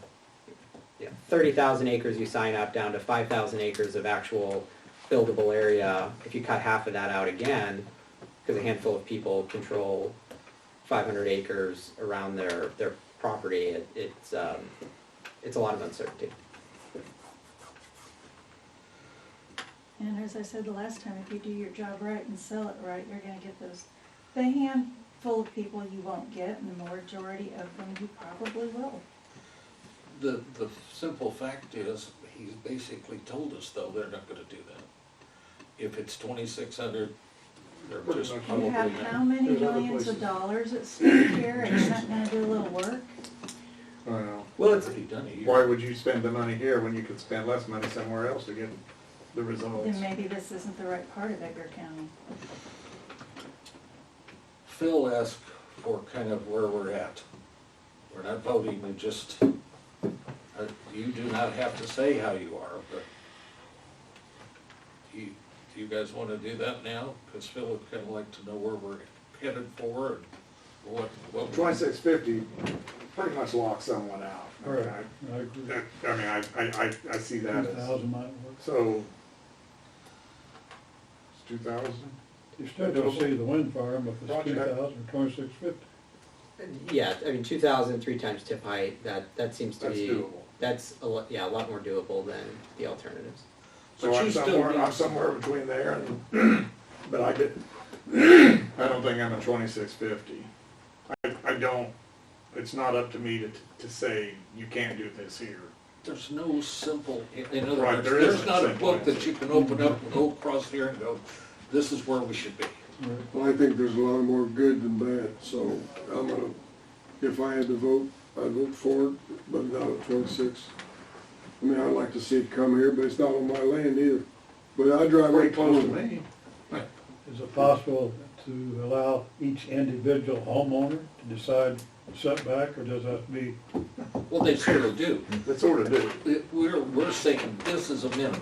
30,000 acres you sign up down to 5,000 acres of actual buildable area. If you cut half of that out again, because a handful of people control 500 acres around their property, it's a lot of uncertainty. And as I said the last time, if you do your job right and sell it right, you're gonna get the handful of people you won't get, and the majority of them you probably will. The simple fact is, he's basically told us, though, they're not gonna do that. If it's 2,600, they're just You probably have not. how many There's other millions of places. dollars at stake here, and you're not gonna do a little work? Well, Well, It's already done a year. why would you spend the money here when you could spend less money somewhere else to get the results? Then maybe this isn't the right part of Edgar County. Phil asked for kind of where we're at. We're not voting, we just, you do not have to say how you are, but do you guys want to do that now? Because Phil would kind of like to know where we're headed for and what. 2650 pretty much locks someone out. I mean, Right, I agree. I see that as, 2,000 might work. so, it's 2,000? You still don't see the wind farm if it's Roger 2,000 that. or 2,650. Yeah, I mean, 2,000, 3 times tip height, that seems to That's be, doable. that's a lot more doable than the alternatives. So But I'm you still somewhere, need- I'm somewhere between there and, but I don't think I'm at 2650. I don't, it's not up to me to say, you can't do this here. There's no simple, in other Right, words, there there's isn't not a simple book that answer. you can open up and go across here and go, this is where we should be. Right. Well, I think there's a lot more good than bad, so I'm gonna, if I had to vote, I'd vote for it, but not at 26. I mean, I'd like to see it come here, but it's not on my land either. But I drive Pretty right close to close me. Is it possible to allow each individual homeowner to decide setback, or does that have to be? Well, they sort of do. They sort of do. We're saying this is a minimum.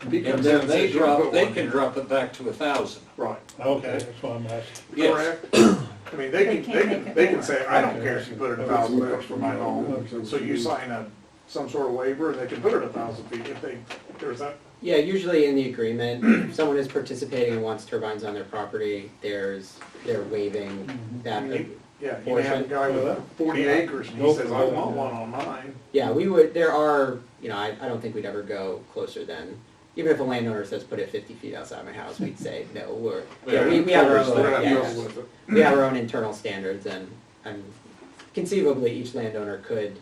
He And comes in then and they says, "You can put they one can here." drop it back to 1,000. Right. Okay, that's what I'm asking. Yes. Correct? I mean, they can't make can, it they can more. say, I don't care if you put it 1,000 Okay. foot from my home. So you sign some sort of waiver and they can put it 1,000 feet if there's that. Yeah, usually in the agreement, if someone is participating and wants turbines on their property, they're waiving that. Yeah, you may have a guy with 40 acres and he says, I want one on mine. Yeah, we would, there are, I don't think we'd ever go closer than, even if a landowner says put it 50 feet outside my house, we'd say, no, we have our We're own, not dealing with it. we have our own internal standards and conceivably each landowner could,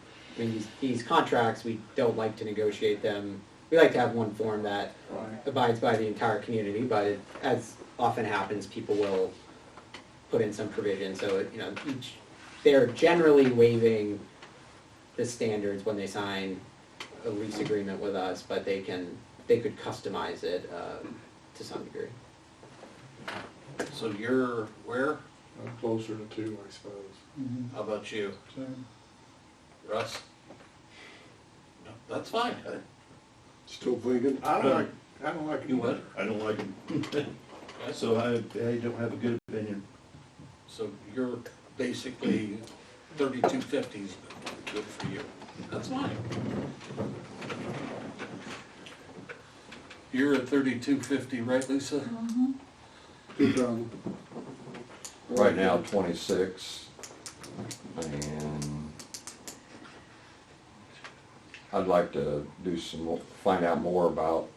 these contracts, we don't like to negotiate them. We like to have one form that Right. abides by the entire community, but as often happens, people will put in some provision, so, they're generally waiving the standards when they sign a lease agreement with us, but they could customize it, to some degree. So you're where? I'm closer to 2, I suppose. How about you, Same. Russ? No, that's fine. Still thinking? I don't like You what? I don't like them. So I don't have a good opinion. So you're basically 3250 is good for you. That's fine. You're at 3250, right, Lisa? 2,000. Right now, 26, and I'd like to do find out more about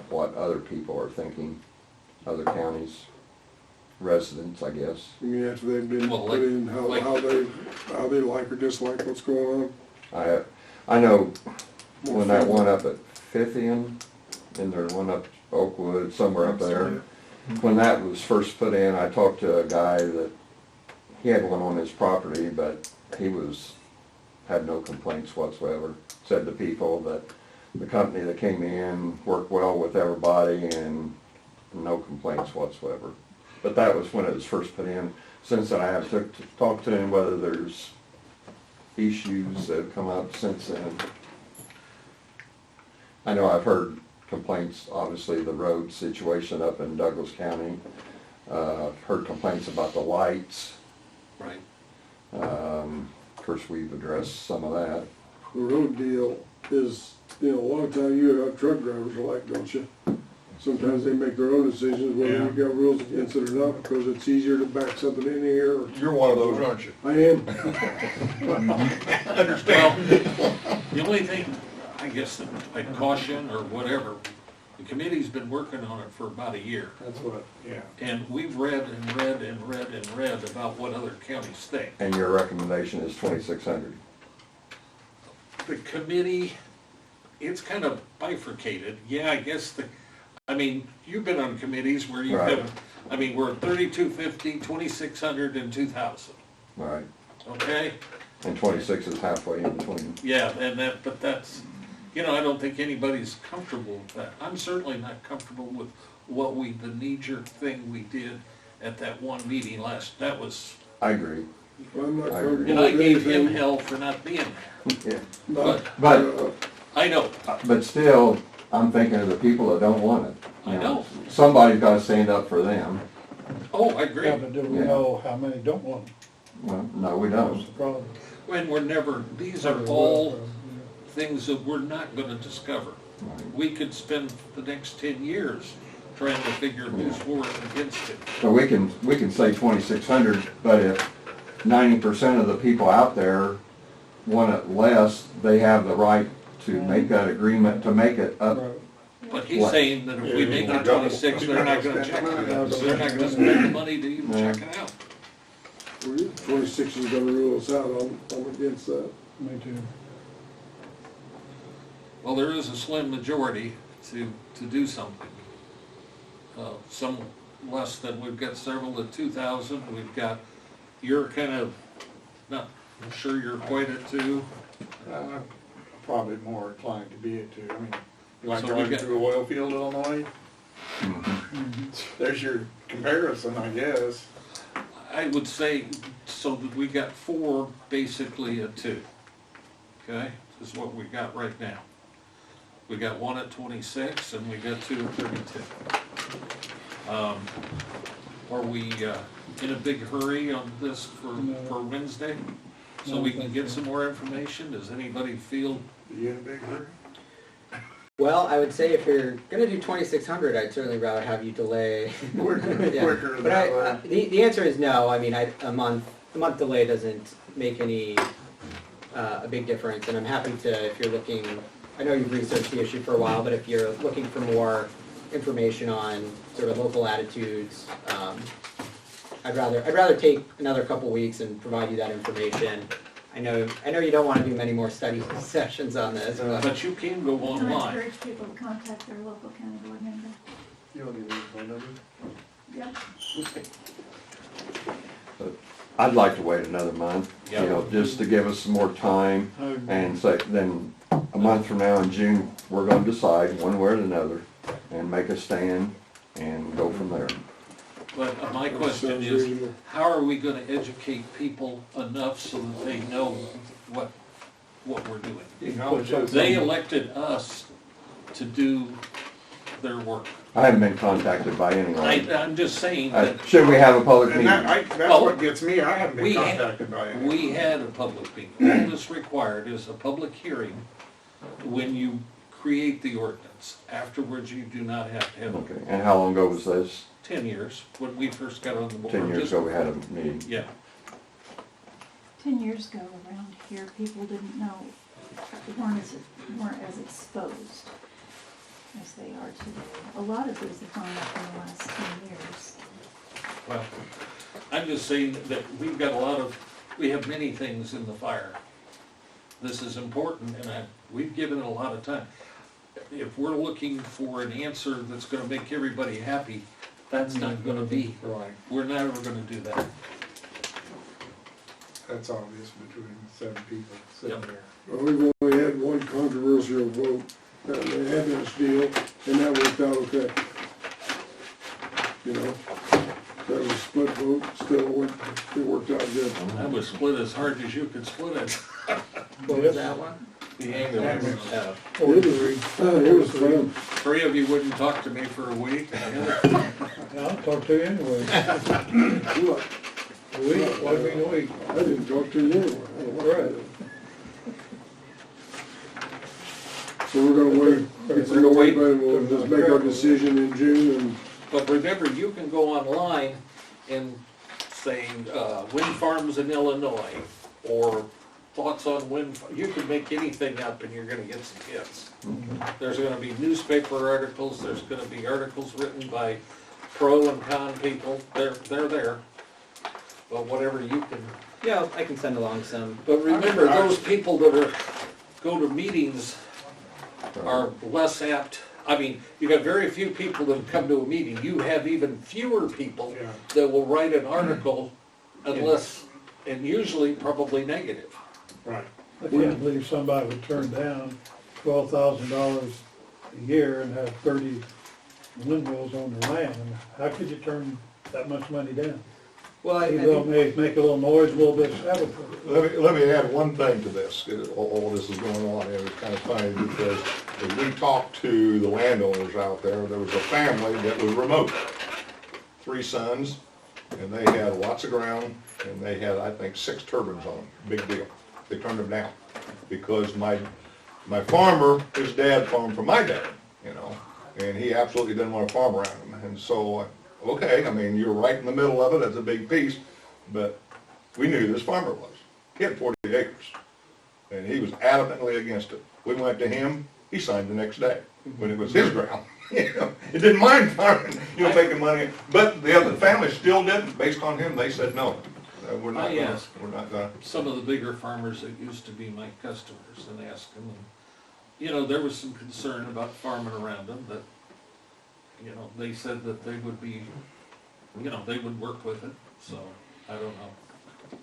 what other people are thinking, other counties, residents, I guess. I mean, after they've been Well, put in, how they like or dislike what's going on. I know More when that friendly. one up at Fithian, and there's one up Oakwood, somewhere up there. When that was first put in, I talked to a guy that, he had one on his property, but he had no complaints whatsoever. Said to people that the company that came in worked well with everybody and no complaints whatsoever. But that was when it was first put in. Since then, I have talked to him whether there's issues that have come up since then. I know I've heard complaints, obviously the road situation up in Douglas County. Heard complaints about the lights. Right. Of course, we've addressed some of that. The road deal is, a lot of time you have truck drivers are like, don't you? Sometimes they make their own decisions whether Yeah. you got rules against it or not, because it's easier to back something in here. You're one of those, aren't you? I am. Well, the only thing, I guess, that I'd caution or whatever, the committee's been working on it for about a year. That's what, yeah. And we've read and read and read and read about what other counties think. And your recommendation is 2,600. The committee, it's kind of bifurcated. Yeah, I guess you've been on committees where you've Right. been, we're at 3250, 2600, and 2000, All right. okay? And 26 is halfway in between. Yeah, but that's, I don't think anybody's comfortable with that. I'm certainly not comfortable with the knee-jerk thing we did at that one meeting that was, I agree. I'm not I agree. comfortable and I with gave him anything. hell for not being there. Yeah. Not, But, I know, but still, I'm thinking of the people that don't want it. I know. Somebody's gotta stand up for them. Oh, I agree. Yeah, but do we Yeah. know how many don't want them? Well, no, we That's don't. the problem. When these are all things that we're not gonna discover. We could spend the next 10 years trying to figure who's for and against it. So we can say 2,600, but if 90% of the people out there want it less, they have the right to make that agreement, to make it up. Right. But he's What? saying that if we make it 26, they're not gonna check it out. They're not gonna spend the money to even Yeah. check it out. 26 is gonna rule us out, I'm against that. Me too. Well, there is a slim majority to do something. Some less than, we've got several at 2,000, you're kind of, not sure you're quite at 2. I'm probably more inclined to be it too. You like So we driving got- through oil field, Illinois? Mm-hmm. There's your comparison, I guess. I would say, so that we got 4 basically at 2. Okay, this is what we got right now. We got 1 at 26 and we got 2 at 32. Are we in a big hurry on this for Wednesday? So we can get some more information? Does anybody feel Are you in a big hurry? Well, I would say if you're gonna do 2,600, I'd certainly rather have you delay. Yeah. Quicker But that way. the answer is no. I mean, a month delay doesn't make any, a big difference. And I'm happy to, if you're looking, I know you've researched the issue for a while, but if you're looking for more information on sort of local attitudes, I'd rather take another couple weeks and provide you that information. I know you don't want to do many more study sessions on this, but But you can go And I online. encourage people to contact their local county board member. You don't need a phone number? Yep. I'd like to wait another month, you Yeah. know, just to give us some more time and say, then a month from now in June, we're gonna decide one way or another and make a stand and go from there. But my question is, how are we gonna educate people enough so that they know what we're doing? You know, it's- They elected us to do their work. I haven't been contacted by anyone. I'm just saying that Should we have a public And meeting? that's what gets me, I haven't been We had- contacted by anyone. we had a public meeting. All that's required is a public hearing when you create the ordinance. Afterwards, you do not have to have Okay, and how long ago was this? 10 years, when we first got on the board. 10 years Just- ago we had a meeting. Yeah, 10 years ago around here, people didn't know, weren't as exposed as they are today. A lot of these have gone up in the last 10 years. well, I'm just saying that we've got we have many things in the fire. This is important, and we've given it a lot of time. If we're looking for an answer that's gonna make everybody happy, that's not gonna be, Right, we're never gonna do that. that's obvious between 7 people sitting Yep. there. Well, we've only had one controversial vote, and they had this deal, and that worked out okay. You know, that was a split vote, still it worked out good. That was split as hard as you could split it. what was that one? The ambulance. Oh. It was fun. 3 of you wouldn't talk to me for a week. I'll talk to you anyway. Look, A week, why be a week? I didn't talk to you anyway. I don't know what I did. So we're gonna wait, we're gonna wait, but we'll just make our decision in June and But remember, you can go online and say, wind farms in Illinois, or thoughts on you can make anything up and you're gonna get some hits. There's gonna be newspaper articles, there's gonna be articles written by pro and con people, they're there. But whatever you can, Yeah, I can send along some. but remember, those people that go to meetings are less apt. I mean, you got very few people that come to a meeting. You have even fewer people Yeah. that will write an article unless, and usually probably negative. Right. I can't believe somebody would turn down $12,000 a year and have 30 windmills on their land. How could you turn that much money down? Well, I Even though it think, may make a little noise, a little bit of Let me add one thing to this. All this is going on, and it's kind of funny because as we talked to the landowners out there, there was a family that was remote. 3 sons, and they had lots of ground, and they had, I think, 6 turbines on them, big deal. They turned them down, because my farmer, his dad farmed for my dad, you know, and he absolutely didn't want to farm around him, and so, okay, I mean, you're right in the middle of it, that's a big piece, but we knew who this farmer was. He had 40 acres, and he was adamantly against it. We went to him, he signed the next day, when it was his ground. You know, he didn't mind farming, you know, making money, but the other family still didn't, based on him, they said, no, we're not gonna, we're not gonna. Some of the bigger farmers that used to be my customers and asked them, and, you know, there was some concern about farming around them, but, you know, they said that they would be, you know, they would work with it, so, I don't know.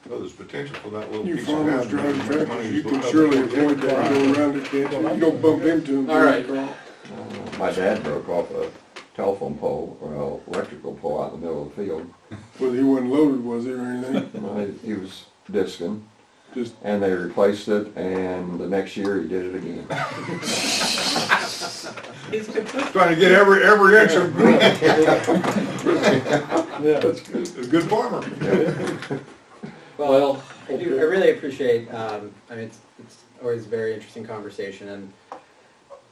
Well, there's potential for that little you piece of farmers ground. driving tractors, you can surely avoid that, go around it, can't you? You don't bump into them. All right. My dad broke off a telephone pole, or electrical pole out in the middle of the field. Well, he wasn't loaded, was he, or anything? He was discing, Just, and they replaced it, and the next year he did it again. Trying to get every inch of ground. Yeah. A good farmer. well, I really appreciate, I mean, it's always a very interesting conversation, and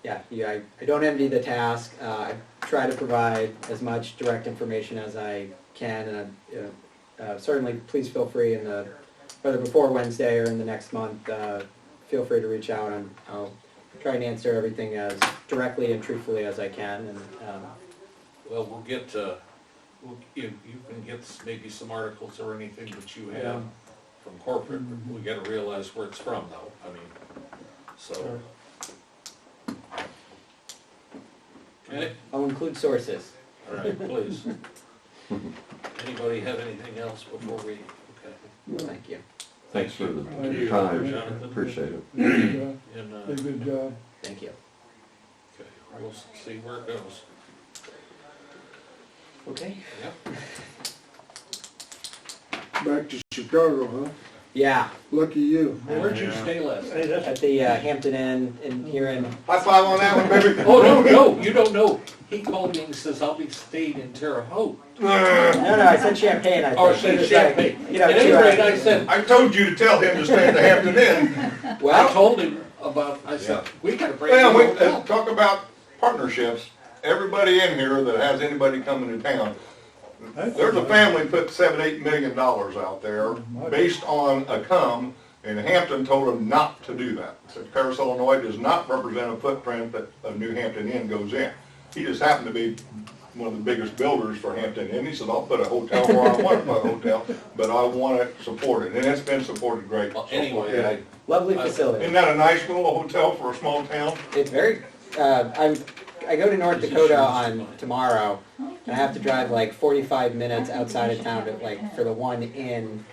I don't envy the task. I try to provide as much direct information as I can, and certainly please feel free whether before Wednesday or in the next month, feel free to reach out, and I'll try and answer everything as directly and truthfully as I can. And Well, we'll get, you can get maybe some articles or anything that you have from corporate. We gotta realize where it's from though, I mean, so. Okay, I'll include sources. all right, please. Anybody have anything else before we, okay. Thank you. Thanks for Thank the you, time, Jonathan. appreciate it. And, Did a good job. Thank you. okay, we'll see where it goes. Okay. Yep. Back to Chicago, huh? Yeah, Lucky you. Where'd you stay last night? Hey, that's, at the Hampton Inn here in. High five on that one, baby. Oh, no, you don't know. He called me and says, I'll be staying in Terre Haute. No, I said Champagne. I think. Or He said was like, Champagne. You know, At any rate, I said, I told you to tell him to stay at the Hampton Inn. I well, told him about, I said, we got a brand Well, new we hotel. talk about partnerships. Everybody in here that has anybody coming to town, there's a family put $7-8 million out there based on a come, and Hampton told them not to do that. Said Paris, Illinois does not represent a footprint that a New Hampton Inn goes in. He just happened to be one of the biggest builders for Hampton Inn. He said, I'll put a hotel where I want to put a hotel, but I want it supported, and it's been supported great. Well, so far. anyway, lovely facility. Isn't that a nice little hotel for a small town? It's very. I go to North Dakota on tomorrow, and I have to drive like 45 minutes outside of town to for the one inn.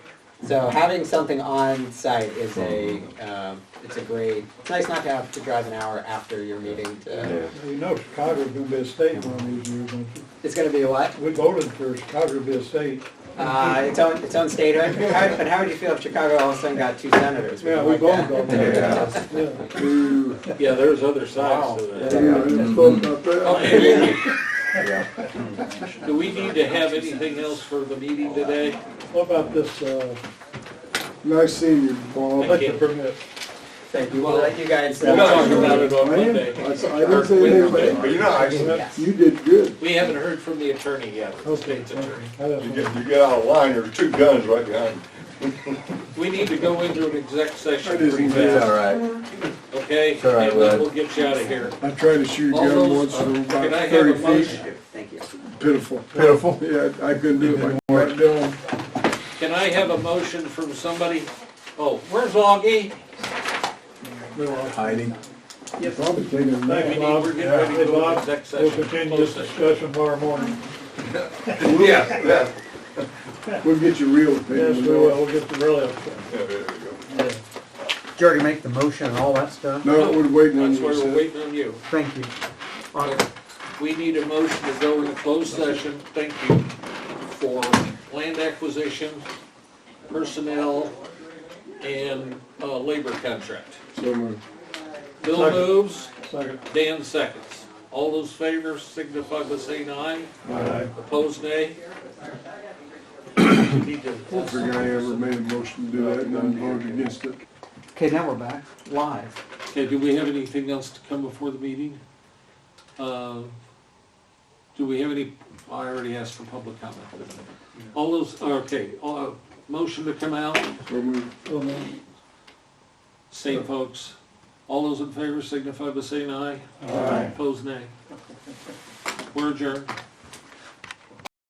So having something on site is it's a great. It's nice not to have to drive an hour after your meeting to. you know Chicago's gonna be a state one of these years, don't you? It's going to be a what? We voted for Chicago to be a state. Its own statehood. But how would you feel if Chicago all of a sudden got 2 senators? Would Yeah, you we like both that? got that. yeah, there's other sides to Yeah, that. I didn't thought about that. Okay, Yeah. do we need to have anything else for the meeting today? What about this, Nice seeing you, Bob. electric permit? Thank you. We'll let you guys. We'll talk about it on I am. Monday. I didn't say anything. But you know, Yes. You did good. We haven't heard from the attorney yet, the Okay, state's attorney. you get out of line, there's 2 guns right behind you. We need to go into an exec session That isn't pretty bad. fast, All right. okay? It's all right, And then bud. we'll get you out of here. I tried to shoot a All gun those, once from can I about have 30 a feet. motion? Thank you. Pitiful. Pitiful. Yeah, I couldn't do it. Right down. Can I have a motion from somebody? Oh, where's Augie? Hiding. Probably taking a Thank nap. We you, need, Bob. we're getting ready to Hey, go Bob, into exec we'll session. continue Close this session. discussion tomorrow morning. Yeah, We'll get you real opinion. Yes, we will, we'll get the real upset. yeah, there you go. Did you already make the motion and all that stuff? No, we're waiting on That's you. why we're Seth. waiting on you. Thank you. We need a motion to go into closed session, thank you, for land acquisition, personnel, and labor contract. So moved. Bill Second. moves, Second. Dan seconds. All those favors signify by saying aye. Aye. Opposed, nay. Need to- I don't figure I ever made a motion to do that and then voted against it. Okay, now we're back, live. Okay, do we have anything else to come before the meeting? Do we have any, I already asked for public comment. All those, okay, motion to come out, So moved. same folks. All those in favor signify by saying aye. Aye. Opposed, nay. We're adjourned.